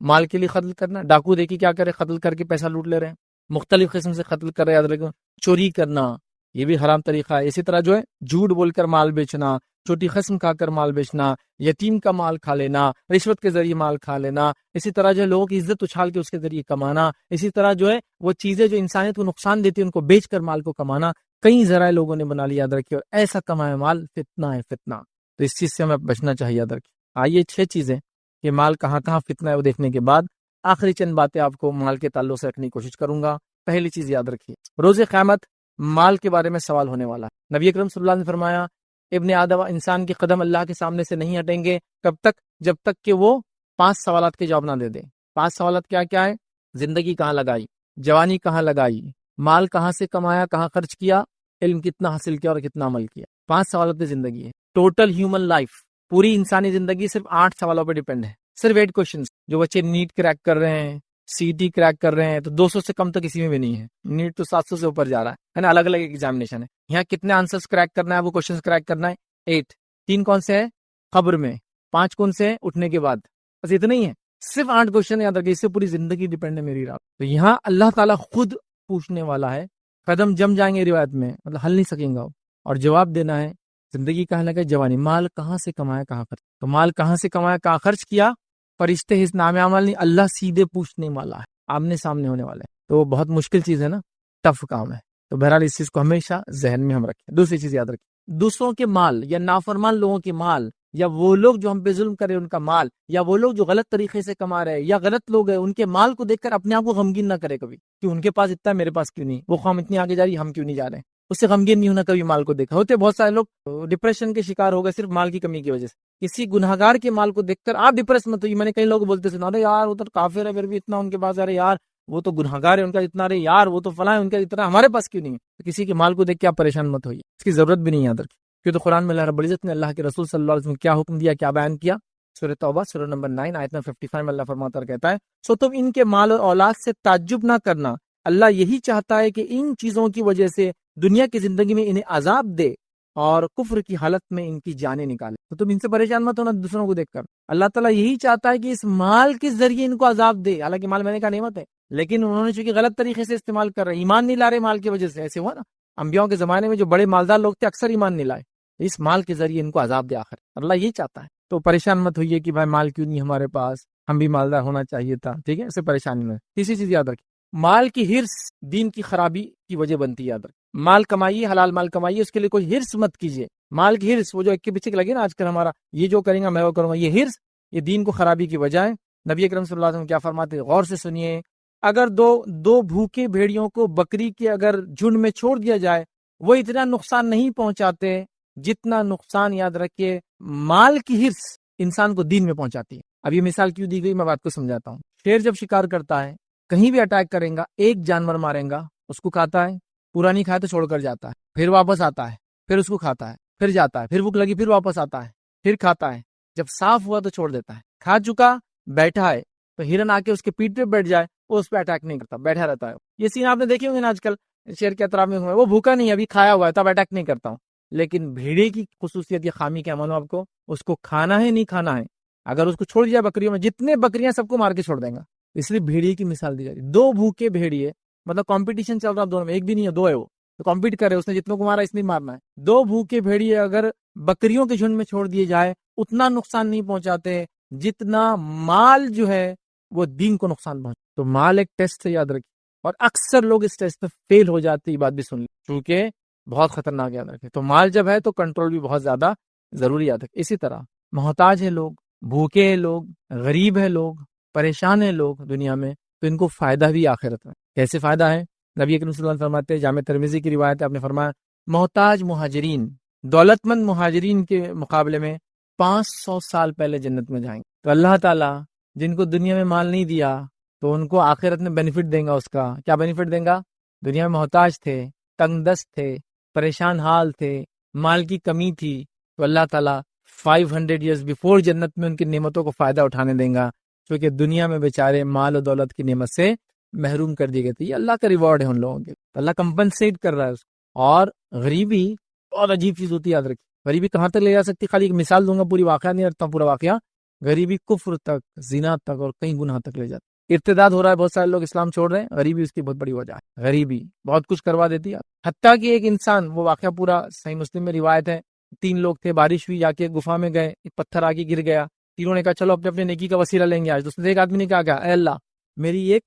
مال کے لیے قتل کرنا، ڈاکو دیکھی کیا کرے، قتل کر کے پیسہ لوٹ لے رہے ہیں، مختلف قسم سے قتل کر رہے ہیں، یاد رکھو، چوری کرنا یہ بھی حرام طریقہ ہے، اسی طرح جو ہے جھوٹ بول کر مال بیچنا، چھوٹی قسم کھا کر مال بیچنا، یتیم کا مال کھا لینا، رشوت کے ذریعے مال کھا لینا، اسی طرح جو ہے لوگوں کی عزت اچھال کے اس کے ذریعے کمانا، اسی طرح جو ہے وہ چیزیں جو انسانیت کو نقصان دیتی ہیں ان کو بیچ کر مال کو کمانا، کئی ذرائع لوگوں نے بنا لیا، یاد رکھیے، اور ایسا کمایا مال فتنہ ہے، فتنہ، تو اس چیز سے ہمیں بچنا چاہیے، یاد رکھیے۔ آئیے 6 چیزیں کہ مال کہاں کہاں فتنہ ہے وہ دیکھنے کے بعد آخری چند باتیں آپ کو مال کے تعلق سے رکھنے کی کوشش کروں گا۔ پہلی چیز یاد رکھیے، روز قیامت مال کے بارے میں سوال ہونے والا ہے۔ نبی اکرم صلی اللہ علیہ وسلم نے فرمایا ابن آدم، انسان کے قدم اللہ کے سامنے سے نہیں ہٹیں گے، کب تک؟ جب تک کہ وہ 5 سوالات کے جواب نہ دے دے۔ 5 سوالات کیا کیا ہے؟ زندگی کہاں لگائی، جوانی کہاں لگائی، مال کہاں سے کمایا، کہاں خرچ کیا، علم کتنا حاصل کیا اور کتنا عمل کیا۔ 5 سوالات زندگی ہے، ٹوٹل ہیومن لائف، پوری انسانی زندگی صرف 8 سوالوں پہ ڈیپینڈ ہے، صرف 8 کوشچنز۔ جو بچے نیٹ کریک کر رہے ہیں، سی ٹی کریک کر رہے ہیں، تو 200 سے کم تو کسی میں بھی نہیں ہے، نیٹ تو 700 سے اوپر جا رہا ہے نا، الگ الگ ایگزامینیشن ہے۔ یہاں کتنے آنسرز کریک کرنا ہے، وہ کوشچنز کریک کرنا ہے 8۔ 3 کون سے ہے؟ قبر میں۔ 5 کون سے ہے؟ اٹھنے کے بعد۔ بس اتنا ہی ہے، صرف 8 کوشچن یاد رکھیے، اس سے پوری زندگی ڈیپینڈ ہے میری رات۔ تو یہاں اللہ تعالیٰ خود پوچھنے والا ہے، قدم جم جائیں گے روایت میں، مطلب ہل نہیں سکیں گا، اور جواب دینا ہے زندگی کہاں لگا، جوانی، مال کہاں سے کمایا، کہاں خرچ، تو مال کہاں سے کمایا، کہاں خرچ کیا، فرشتے اس نام عمل نہیں، اللہ سیدھے پوچھنے والا ہے، آمنے سامنے ہونے والے ہیں، تو بہت مشکل چیز ہے نا، ٹف کام ہے۔ تو بہرحال اس چیز کو ہمیشہ ذہن میں ہم رکھیں۔ دوسری چیز یاد رکھیں، دوسروں کے مال یا نافرمان لوگوں کے مال، یا وہ لوگ جو ہم پہ ظلم کرے ان کا مال، یا وہ لوگ جو غلط طریقے سے کما رہے ہیں یا غلط لوگ ہیں، ان کے مال کو دیکھ کر اپنے آپ کو غمگین نہ کرے کبھی کہ ان کے پاس اتنا ہے، میرے پاس کیوں نہیں، وہ قوم اتنی آگے جا رہی، ہم کیوں نہیں جا رہے ہیں، اس سے غمگین نہیں ہونا کبھی مال کو دیکھا۔ ہوتے بہت سارے لوگ ڈپریشن کے شکار ہو گئے صرف مال کی کمی کی وجہ سے، کسی گناہگار کے مال کو دیکھ کر آپ ڈپریس مت ہوئیے۔ میں نے کئی لوگ بولتے سنا، ارے یار وہ تو کافر ہے پھر بھی اتنا ان کے پاس، ارے یار وہ تو گناہگار ہے ان کا اتنا، ارے یار وہ تو فلاں ہے ان کا اتنا، ہمارے پاس کیوں نہیں ہے۔ تو کسی کے مال کو دیکھ کے آپ پریشان مت ہوئیے، اس کی ضرورت بھی نہیں یاد رکھیں، کیوں تو قرآن میں اللہ رب العزت نے اللہ کے رسول صلی اللہ علیہ وسلم کیا حکم دیا، کیا بیان کیا، سورہ توبہ سورہ نمبر 9 آیت نمبر 55 میں اللہ فرماتا ہے، کہتا ہے سو تم ان کے مال اور اولاد سے تعجب نہ کرنا، اللہ یہی چاہتا ہے کہ ان چیزوں کی وجہ سے دنیا کی زندگی میں انہیں عذاب دے اور کفر کی حالت میں ان کی جانیں نکالے۔ تو تم ان سے پریشان مت ہونا دوسروں کو دیکھ کر، اللہ تعالیٰ یہی چاہتا ہے کہ اس مال کے ذریعے ان کو عذاب دے، حالانکہ مال میں نے کہا نعمت ہے، لیکن انہوں نے چونکہ غلط طریقے سے استعمال کر رہے، ایمان نہیں لا رہے مال کی وجہ سے، ایسے ہوا نا، انبیاءوں کے زمانے میں جو بڑے مالدار لوگ تھے اکثر ایمان نہیں لائے، اس مال کے ذریعے ان کو عذاب دے آخر، اللہ یہی چاہتا ہے۔ تو پریشان مت ہوئیے کہ بھائی مال کیوں نہیں ہمارے پاس، ہم بھی مالدار ہونا چاہیے تھا، ٹھیک ہے، اسے پریشانی نہیں۔ تیسری چیز یاد رکھیں، مال کی ہرس دین کی خرابی کی وجہ بنتی ہے، یاد رکھیں، مال کمائیے، حلال مال کمائیے، اس کے لیے کوئی ہرس مت کیجیے، مال کی ہرس، وہ جو ایک کے پیچھے لگے نا آج کل ہمارا، یہ جو کریں گا میں وہ کروں گا، یہ ہرس، یہ دین کو خرابی کی وجہ ہے۔ نبی اکرم صلی اللہ علیہ وسلم کیا فرماتے ہیں، غور سے سنیے، اگر دو بھوکے بھیڑیوں کو بکری کے اگر جھنڈ میں چھوڑ دیا جائے وہ اتنا نقصان نہیں پہنچاتے جتنا نقصان یاد رکھیے مال کی ہرس انسان کو دین میں پہنچاتی ہے. اب یہ مثال کیوں دی گئی میں بات کو سمجھاتا ہوں. شیر جب شکار کرتا ہے کہیں بھی اٹیک کرے گا ایک جانور مارے گا اس کو کھاتا ہے, پورا نہیں کھایا تو چھوڑ کر جاتا ہے, پھر واپس آتا ہے, پھر اس کو کھاتا ہے, پھر جاتا ہے, پھر بھوک لگی پھر واپس آتا ہے, پھر کھاتا ہے, جب صاف ہوا تو چھوڑ دیتا ہے. کھا چکا بیٹھا ہے تو ہرن آ کے اس کے پیٹ پہ بیٹھ جائے وہ اس پہ اٹیک نہیں کرتا, بیٹھا رہتا ہے. یہ سین آپ نے دیکھے ہوں گے نا آج کل شیر کے اطراف میں ہوئے, وہ بھوکا نہیں ابھی کھایا ہوا ہے تب اٹیک نہیں کرتا ہوں. لیکن بھیڑے کی خصوصیت یا خامی کیا مانو آپ کو, اس کو کھانا ہے نہیں کھانا ہے, اگر اس کو چھوڑ دیا بکریوں میں جتنے بکریاں سب کو مار کے چھوڑ دیں گا. اس لیے بھیڑیے کی مثال دی جا رہی ہے. دو بھوکے بھیڑیے مطلب کمپٹیشن چل رہا دونوں میں, ایک بھی نہیں ہے دو ہے, وہ تو کمپیٹ کر رہے, اس نے جتنوں کو مارا اس نے مارنا ہے. دو بھوکے بھیڑیے اگر بکریوں کے جھنڈ میں چھوڑ دیے جائے اتنا نقصان نہیں پہنچاتے جتنا مال جو ہے وہ دین کو نقصان پہنچا. تو مال ایک ٹیسٹ ہے یاد رکھیے, اور اکثر لوگ اس ٹیسٹ میں فیل ہو جاتے, یہ بات بھی سن لیں کیونکہ بہت خطرناک یاد رکھیں. تو مال جب ہے تو کنٹرول بھی بہت زیادہ ضروری یاد رکھیں. اسی طرح محتاج ہے لوگ, بھوکے ہیں لوگ, غریب ہے لوگ, پریشان ہیں لوگ دنیا میں, تو ان کو فائدہ بھی آخرت میں. کیسے فائدہ ہے؟ نبی اکرم صلی اللہ علیہ وسلم فرماتے ہیں, جامع ترمذی کی روایت ہے, آپ نے فرمایا محتاج مہاجرین دولت مند مہاجرین کے مقابلے میں 500 سال پہلے جنت میں جائیں گے. تو اللہ تعالیٰ جن کو دنیا میں مال نہیں دیا تو ان کو آخرت میں بینیفٹ دیں گا. اس کا کیا بینیفٹ دیں گا؟ دنیا میں محتاج تھے, تنگ دست تھے, پریشان حال تھے, مال کی کمی تھی, تو اللہ تعالیٰ 500 ایئرز بیفور جنت میں ان کی نعمتوں کو فائدہ اٹھانے دیں گا, کیونکہ دنیا میں بیچارے مال و دولت کی نعمت سے محروم کر دیے گئے تھے. یہ اللہ کا ریوارڈ ہے ان لوگوں کے, اللہ کمپنسیٹ کر رہا ہے اس کو. اور غریبی بہت عجیب چیز ہوتی ہے یاد رکھیے. غریبی کہاں تک لے جا سکتی, خالی ایک مثال دوں گا, پوری واقعہ نہیں رکھتا ہوں, پورا واقعہ. غریبی کفر تک, زنا تک اور کئی گناہ تک لے جاتی. ارتداد ہو رہا ہے, بہت سارے لوگ اسلام چھوڑ رہے ہیں, غریبی اس کی بہت بڑی وجہ ہے. غریبی بہت کچھ کروا دیتی ہے, حتیٰ کہ ایک انسان, وہ واقعہ پورا صحیح مسلم میں روایت ہے, 3 لوگ تھے, بارش ہوئی, جا کے گفا میں گئے, ایک پتھر آگے گر گیا. تینوں نے کہا چلو اپنے اپنے نیکی کا وسیلہ لیں گے آج. تو ایک آدمی نے کہا اے اللہ, میری ایک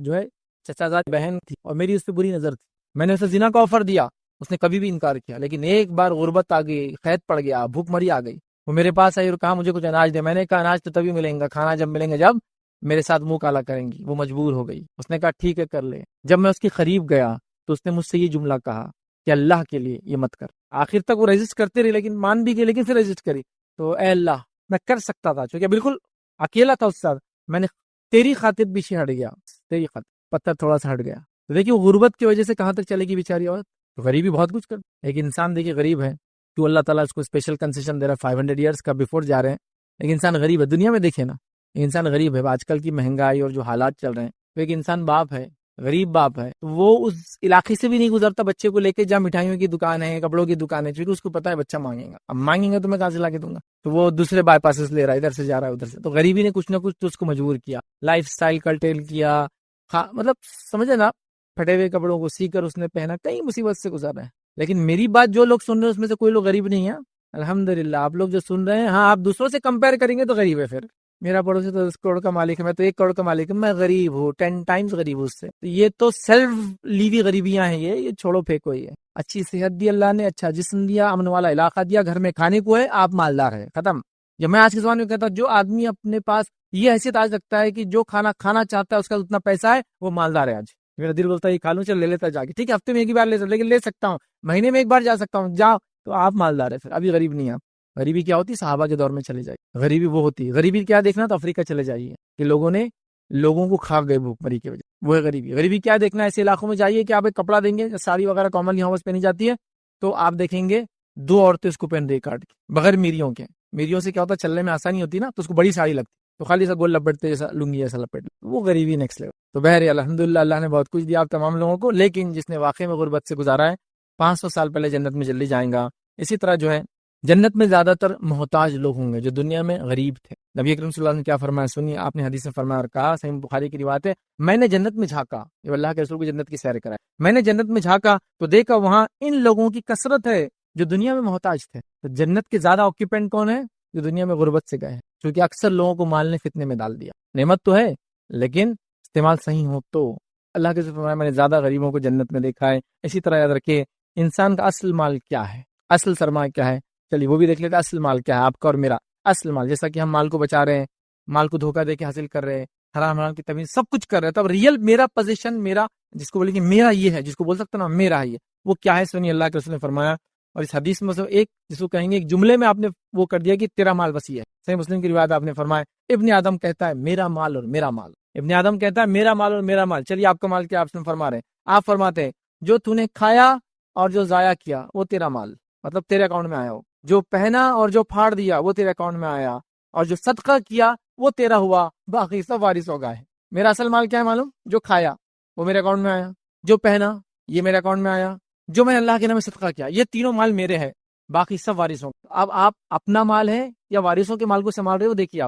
جو ہے چچا زاد بہن تھی اور میری اس پہ بری نظر تھی, میں نے اسے زنا کا آفر دیا, اس نے کبھی بھی انکار کیا, لیکن ایک بار غربت آ گئی, قحط پڑ گیا, بھوک مری آ گئی, وہ میرے پاس آئی اور کہا مجھے کچھ اناج دے. میں نے کہا اناج تو تبھی ملیں گا, کھانا جب ملیں گے جب میرے ساتھ منہ کالا کریں گی. وہ مجبور ہو گئی, اس نے کہا ٹھیک ہے کر لے. جب میں اس کے قریب گیا تو اس نے مجھ سے یہ جملہ کہا کہ اللہ کے لیے یہ مت کر. آخر تک وہ ریزسٹ کرتے رہی, لیکن مان بھی گئی, لیکن پھر ریزسٹ کری. تو اے اللہ, میں کر سکتا تھا, چونکہ بالکل اکیلا تھا اس ساتھ, میں نے تیری خاطر پیچھے ہٹ گیا, تیری خاطر پتھر تھوڑا سا ہٹ گیا. تو دیکھیے وہ غربت کی وجہ سے کہاں تک چلے گی بیچاری عورت. تو غریبی بہت کچھ کر. ایک انسان دیکھیے غریب ہے تو اللہ تعالیٰ اس کو اسپیشل کنسیشن دے رہا ہے, 500 ایئرس کا بیفور جا رہے ہیں. ایک انسان غریب ہے, دنیا میں دیکھے نا, انسان غریب ہے. آج کل کی مہنگائی اور جو حالات چل رہے ہیں, تو ایک انسان باپ ہے, غریب باپ ہے, تو وہ اس علاقے سے بھی نہیں گزرتا, بچے کو لے کے جہاں مٹھائیوں کی دکان ہے, کپڑوں کی دکان ہے, کیونکہ اس کو پتا ہے بچہ مانگے گا, اب مانگیں گے تو میں کہاں سے لا کے دوں گا, تو وہ دوسرے بائی پاسز لے رہا ہے, ادھر سے جا رہا ہے ادھر سے. تو غریبی نے کچھ نہ کچھ تو اس کو مجبور کیا, لائف سٹائل کرٹیل کیا, مطلب سمجھے نا, پھٹے ہوئے کپڑوں کو سی کر اس نے پہنا, کئی مصیبت سے گزر رہے ہیں. لیکن میری بات جو لوگ سن رہے ہیں اس میں سے کوئی لوگ غریب نہیں ہے, الحمدللہ. آپ لوگ جو سن رہے ہیں, ہاں آپ دوسروں سے کمپیئر کریں گے تو غریب ہے. پھر میرا پڑوسی تو 10 کروڑ کا مالک ہے, میں تو 1 کروڑ کا مالک ہوں, میں غریب ہوں, 10 ٹائمز غریب ہوں اس سے. یہ تو سیلف لیوی غریبیاں ہیں, یہ چھوڑو پھینکو. یہ اچھی صحت دی اللہ نے, اچھا جسم دیا, امن والا علاقہ دیا, گھر میں کھانے کو ہے, آپ مالدار ہے, ختم. جب میں آج کے زمانے میں کہتا ہوں, جو آدمی اپنے پاس یہ حیثیت آج رکھتا ہے کہ جو کھانا کھانا چاہتا ہے اس کا اتنا پیسہ ہے, وہ مالدار ہے. آج میرا دل بولتا ہے یہ کھا لوں, چل لے لیتا جا کے, ٹھیک ہے ہفتے میں ایک ہی بار لے سکتا, لیکن لے سکتا ہوں, مہینے میں ایک بار جا سکتا ہوں, جاؤ, تو آپ مالدار ہے. پھر ابھی غریب نہیں آپ. غریبی کیا ہوتی, صحابہ کے دور میں چلے جائیے, غریبی وہ ہوتی. غریبی کیا دیکھنا, تو افریقہ چلے جائیے کہ لوگوں کو کھا گئے بھوک مری کی وجہ, وہ ہے غریبی. غریبی کیا دیکھنا, ایسے علاقوں میں جائیے کہ آپ ایک کپڑا دیں گے, ساڑی وغیرہ کامن یہاں بس پہنی جاتی ہے, تو آپ دیکھیں گے 2 عورتیں اس کو پہن رہی کاٹ کے, بغیر میریوں کے. میریوں سے کیا ہوتا ہے, چلنے میں آسانی ہوتی نا, تو اس کو بڑی ساڑی لگتی, تو خالی سا گول لپٹتے جیسا لنگی ایسا لپٹ, وہ غریبی نیکسٹ لیول. تو بہر الحمدللہ اللہ نے بہت کچھ دیا آپ تمام لوگوں کو, لیکن جس نے واقعی میں غربت سے گزارا ہے 500 سال پہلے جنت میں جلدی جائیں گا. اسی طرح جو ہے جنت میں زیادہ تر محتاج لوگ ہوں گے جو دنیا میں غریب تھے. نبی اکرم صلی اللہ علیہ وسلم نے کیا فرمایا سنیے, آپ نے حدیث میں فرمایا اور کہا, صحیح بخاری کی روایت ہے, میں نے جنت میں جھانکا, یہ اللہ کے رسول کو جنت کی سیر کرائے, میں نے جنت میں جھانکا تو دیکھا وہاں ان لوگوں کی کثرت ہے جو دنیا میں محتاج تھے. تو جنت کے زیادہ آکوپینٹ کون ہے, جو دنیا میں غربت سے گئے ہیں, کیونکہ اکثر لوگوں کو مال نے فتنے میں ڈال دیا. نعمت تو ہے لیکن استعمال صحیح ہو تو. اللہ کے رسول فرمایا میں نے زیادہ غریبوں کو جنت میں دیکھا ہے. اسی طرح یاد رکھیے انسان کا اصل مال کیا ہے, اصل سرمایہ کیا ہے, چلیے وہ بھی دیکھ لیتے. اصل مال کیا ہے آپ کا اور میرا, اصل مال, جیسا کہ ہم مال کو بچا رہے ہیں, مال کو دھوکہ دے کے حاصل کر رہے ہیں, حرام حرام کی تمیز سب کچھ کر رہے ہیں. تب ریئل میرا پوزیشن، میرا جس کو بولے کہ میرا یہ ہے، جس کو بول سکتا نا میرا ہے یہ، وہ کیا ہے؟ سنیے اللہ کے رسول نے فرمایا. اور اس حدیث میں ایک جس کو کہیں گے ایک جملے میں آپ نے وہ کر دیا کہ تیرا مال وسیع ہے. صحیح مسلم کی روایت آپ نے فرمایا ابن آدم کہتا ہے میرا مال اور میرا مال. ابن آدم کہتا ہے میرا مال اور میرا مال. چلیے آپ کا مال کیا؟ آپ سے فرما رہے ہیں، آپ فرماتے ہیں جو تو نے کھایا اور جو ضائع کیا وہ تیرا مال، مطلب تیرے اکاؤنٹ میں آیا ہو. جو پہنا اور جو پھاڑ دیا وہ تیرے اکاؤنٹ میں آیا، اور جو صدقہ کیا وہ تیرا ہوا، باقی سب وارث ہو گئے. میرا اصل مال کیا ہے معلوم؟ جو کھایا وہ میرے اکاؤنٹ میں آیا، جو پہنا یہ میرے اکاؤنٹ میں آیا، جو میں نے اللہ کے نام میں صدقہ کیا، یہ تینوں مال میرے ہیں، باقی سب وارثوں. اب آپ اپنا مال ہے یا وارثوں کے مال کو سنبھال رہے ہو؟ دیکھیے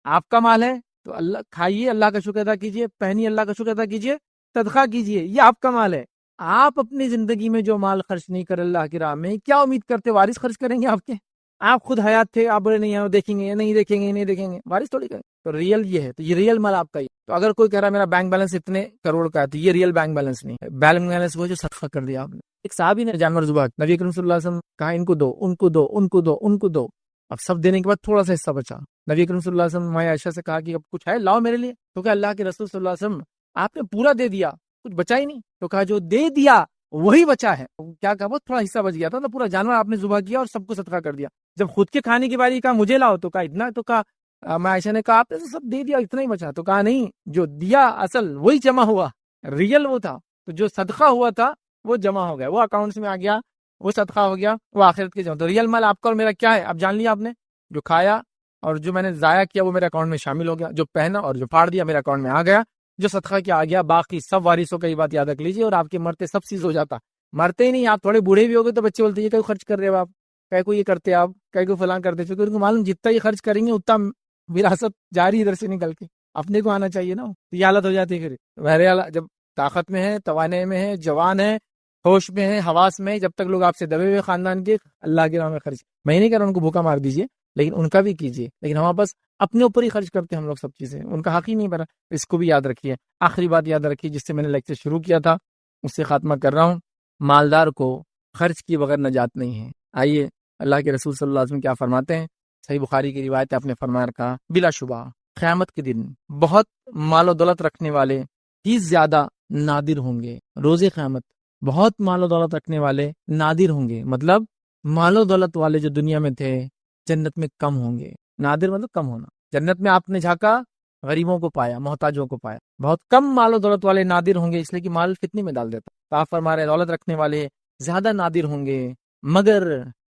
آپ کا مال ہے تو اللہ کھائیے، اللہ کا شکر ادا کیجیے، پہنیے، اللہ کا شکر ادا کیجیے، صدقہ کیجیے، یہ آپ کا مال ہے. آپ اپنی زندگی میں جو مال خرچ نہیں کر اللہ کی راہ میں، کیا امید کرتے وارث خرچ کریں گے آپ کے؟ آپ خود حیات تھے، آپ بولے نہیں دیکھیں گے، نہیں دیکھیں گے، نہیں دیکھیں گے، وارث تھوڑی کریں. تو ریئل یہ ہے، تو یہ ریئل مال آپ کا ہی. تو اگر کوئی کہہ رہا ہے میرا بینک بیلنس اتنے کروڑ کا ہے، تو یہ ریئل بینک بیلنس نہیں ہے. بینک بیلنس وہ جو صدقہ کر دیا آپ نے. ایک صحابی نے جانور ذبح، نبی کریم صلی اللہ علیہ وسلم کہا ان کو دو، ان کو دو، ان کو دو، ان کو دو. اب سب دینے کے بعد تھوڑا سا حصہ بچا. نبی کریم صلی اللہ علیہ وسلم ماں عائشہ سے کہا کہ اب کچھ ہے لاؤ میرے لیے. تو کہ اللہ کے رسول صلی اللہ علیہ وسلم آپ نے پورا دے دیا، کچھ بچا ہی نہیں. تو کہا جو دے دیا وہی بچا ہے. کیا کہا؟ بہت تھوڑا حصہ بچ گیا تھا، تو پورا جانور آپ نے ذبح کیا اور سب کو صدقہ کر دیا. جب خود کے کھانے کی باری کہا مجھے لاؤ، تو کہا اتنا. تو کہا میں عائشہ نے کہا آپ نے سب دے دیا، اتنا ہی بچا. تو کہا نہیں، جو دیا اصل وہی جمع ہوا، ریئل وہ تھا. تو جو صدقہ ہوا تھا وہ جمع ہو گیا، وہ اکاؤنٹس میں آ گیا، وہ صدقہ ہو گیا، وہ آخرت کے جمع. تو ریئل مال آپ کا اور میرا کیا ہے؟ اب جان لیا آپ نے. جو کھایا اور جو میں نے ضائع کیا وہ میرے اکاؤنٹ میں شامل ہو گیا، جو پہنا اور جو پھاڑ دیا میرے اکاؤنٹ میں آ گیا، جو صدقہ کیا آ گیا، باقی سب وارثوں کا. یہ بات یاد رکھ لیجیے. اور آپ کے مرتے سب چیز ہو جاتا. مرتے ہی نہیں، آپ تھوڑے بوڑھے بھی ہو گئے تو بچے بولتے یہ کہیں خرچ کر رہے ہو آپ، کہیں کو یہ کرتے آپ، کہیں کو فلاں کرتے. کیونکہ ان کو معلوم جتنا یہ خرچ کریں گے اتنا وراثت جاری ادھر سے نکل کے اپنے کو آنا چاہیے نا. تو یہ حالت ہو جاتی ہے. پھر بہرحال جب طاقت میں ہے، توانائی میں ہے، جوان ہے، ہوش میں ہے، حواس میں ہے، جب تک لوگ آپ سے دبے ہوئے خاندان کے، اللہ کے راہ میں خرچ. میں نہیں کہہ رہا ان کو بھوکا مار دیجیے، لیکن ان کا بھی کیجیے. لیکن ہم بس اپنے اوپر ہی خرچ کرتے ہیں ہم لوگ سب چیزیں، ان کا حق ہی نہیں بنا. اس کو بھی یاد رکھیے. آخری بات یاد رکھیے جس سے میں نے لیکچر شروع کیا تھا، اس سے خاتمہ کر رہا ہوں. مالدار کو خرچ کیے بغیر نجات نہیں ہے. آئیے اللہ کے رسول صلی اللہ علیہ وسلم کیا فرماتے ہیں. صحیح بخاری کی روایت ہے، آپ نے فرمایا رکھا بلا شبہ قیامت کے دن بہت مال و دولت رکھنے والے ہی زیادہ نادر ہوں گے. روز قیامت بہت مال و دولت رکھنے والے نادر ہوں گے. مطلب مال و دولت والے جو دنیا میں تھے جنت میں کم ہوں گے. نادر مطلب کم ہونا. جنت میں آپ نے جھانکا، غریبوں کو پایا، محتاجوں کو پایا. بہت کم مال و دولت والے نادر ہوں گے، اس لیے کہ مال فتنے میں ڈال دیتا. تو آپ فرما رہے دولت رکھنے والے زیادہ نادر ہوں گے. مگر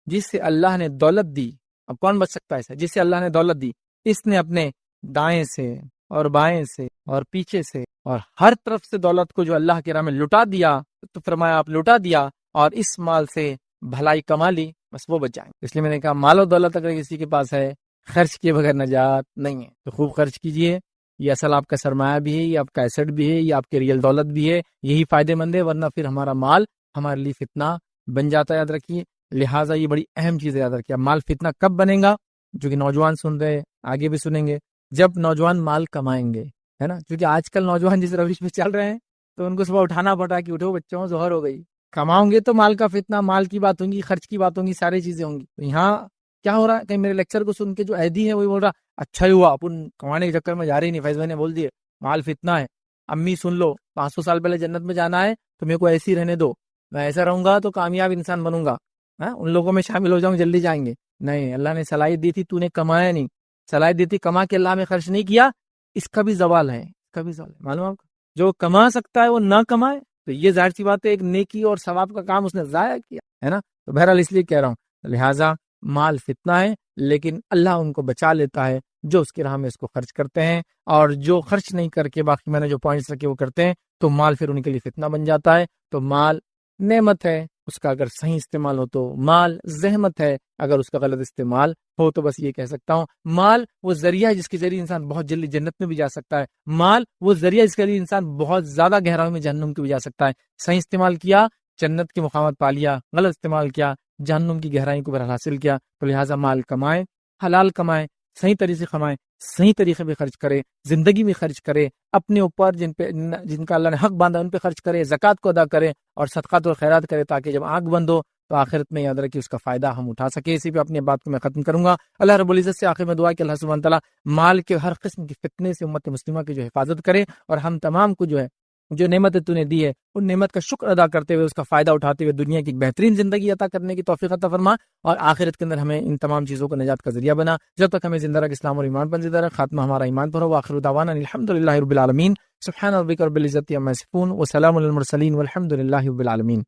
جس سے اللہ نے دولت دی، اب کون بچ سکتا ہے اسے؟ جس سے اللہ نے دولت دی، اس نے اپنے دائیں سے اور بائیں سے اور پیچھے سے اور ہر طرف سے دولت کو جو اللہ کے راہ میں لٹا دیا. تو فرمایا آپ لٹا دیا اور اس مال سے بھلائی کما لی، بس وہ بچ جائیں. اس لیے میں نے کہا مال و دولت اگر کسی کے پاس ہے، خرچ کیے بغیر نجات نہیں ہے. تو خوب خرچ کیجئے. یہ اصل آپ کا سرمایہ بھی ہے، یہ آپ کا ایسٹ بھی ہے، یہ آپ کے ریئل دولت بھی ہے. یہی فائدے مند ہے، ورنہ پھر ہمارا مال ہمارے لیے فتنہ بن جاتا ہے. یاد رکھیے. لہٰذا یہ بڑی اہم چیز ہے، یاد رکھیے. مال فتنہ کب بنے گا؟ جو کہ نوجوان سن رہے، آگے بھی سنیں گے، جب نوجوان مال کمائیں گے، ہے نا. کیونکہ آج کل نوجوان جس روش میں چل رہے ہیں تو ان کو صبح اٹھانا پڑا کہ اٹھو بچوں ظہر ہو گئی. کماؤں گے تو مال کا فتنہ، مال کی بات ہوں گی، خرچ کی بات ہوں گی، ساری چیزیں ہوں گی. تو یہاں کیا ہو رہا ہے؟ کہ میرے لیکچر کو سن کے جو عیدی ہے وہی بول رہا اچھا ہی ہوا اپن کمانے کے چکر میں جا رہی نہیں. فیض بھائی نے بول دیے مال فتنہ ہے. امی سن لو، 500 سال پہلے جنت میں جانا ہے تو میرے کو ایسے ہی رہنے دو، میں ایسا رہوں گا تو کامیاب انسان بنوں گا، ان لوگوں میں شامل ہو جاؤں، جلدی جائیں گے. نہیں، اللہ نے صلاحیت دی تھی، تو نے کمایا نہیں. صلاحیت دی تھی، کما کے اللہ میں خرچ نہیں کیا. اس کا بھی زوال ہے، اس کا بھی زوال ہے. معلوم آپ کو جو کما سکتا ہے وہ نہ کمائے تو یہ ظاہر سی بات ہے ایک نیکی اور ثواب کا کام اس نے ضائع کیا ہے نا. تو بہرحال اس لیے کہہ رہا ہوں، لہٰذا مال فتنہ ہے، لیکن اللہ ان کو بچا لیتا ہے جو اس کی راہ میں اس کو خرچ کرتے ہیں. اور جو خرچ نہیں کر کے باقی میں نے جو پوائنٹس رکھے وہ کرتے ہیں تو مال پھر ان کے لیے فتنہ بن جاتا ہے. تو مال نعمت ہے، اس کا اگر صحیح استعمال ہو تو مال زحمت ہے، اگر اس کا غلط استعمال ہو تو بس یہ کہہ سکتا ہوں مال وہ ذریعہ ہے جس کے ذریعے انسان بہت جلدی جنت میں بھی جا سکتا ہے. مال وہ ذریعہ جس کے ذریعے انسان بہت زیادہ گہرائی میں جہنم میں بھی جا سکتا ہے. صحیح استعمال کیا جنت کی مقامات پا لیا، غلط استعمال کیا جہنم کی گہرائی کو بہرحال حاصل کیا. تو لہٰذا مال کمائیں، حلال کمائیں، صحیح طریقے سے کمائیں، صحیح طریقے پہ خرچ کرے، زندگی میں خرچ کرے، اپنے اوپر جن کا اللہ نے حق باندھا ان پہ خرچ کرے، زکوٰۃ کو ادا کرے اور صدقات اور خیرات کرے، تاکہ جب آنکھ بند ہو تو آخرت میں یاد رکھیے اس کا فائدہ ہم اٹھا سکے. اسی پہ اپنی بات کو میں ختم کروں گا. اللہ رب العزت سے آخر میں دعا کہ اللہ سبحانہ تعالیٰ مال کے ہر قسم کی فتنے سے امت مسلمہ کی جو حفاظت کرے، اور ہم تمام کو جو نعمت تو نے دی ہے ان نعمت کا شکر ادا کرتے ہوئے اس کا فائدہ اٹھاتے ہوئے دنیا کی ایک بہترین زندگی عطا کرنے کی توفیق عطا فرما، اور آخرت کے اندر ہمیں ان تمام چیزوں کو نجات کا ذریعہ بنا. جب تک ہمیں زندہ رکھ اسلام اور ایمان پر زندہ رکھ، خاتمہ ہمارا ایمان پر ہو. آخر دعوانا الحمدللہ رب العالمین. سبحان ربک رب العزت عما یصفون وسلام علی المرسلین والحمد للہ رب العالمین.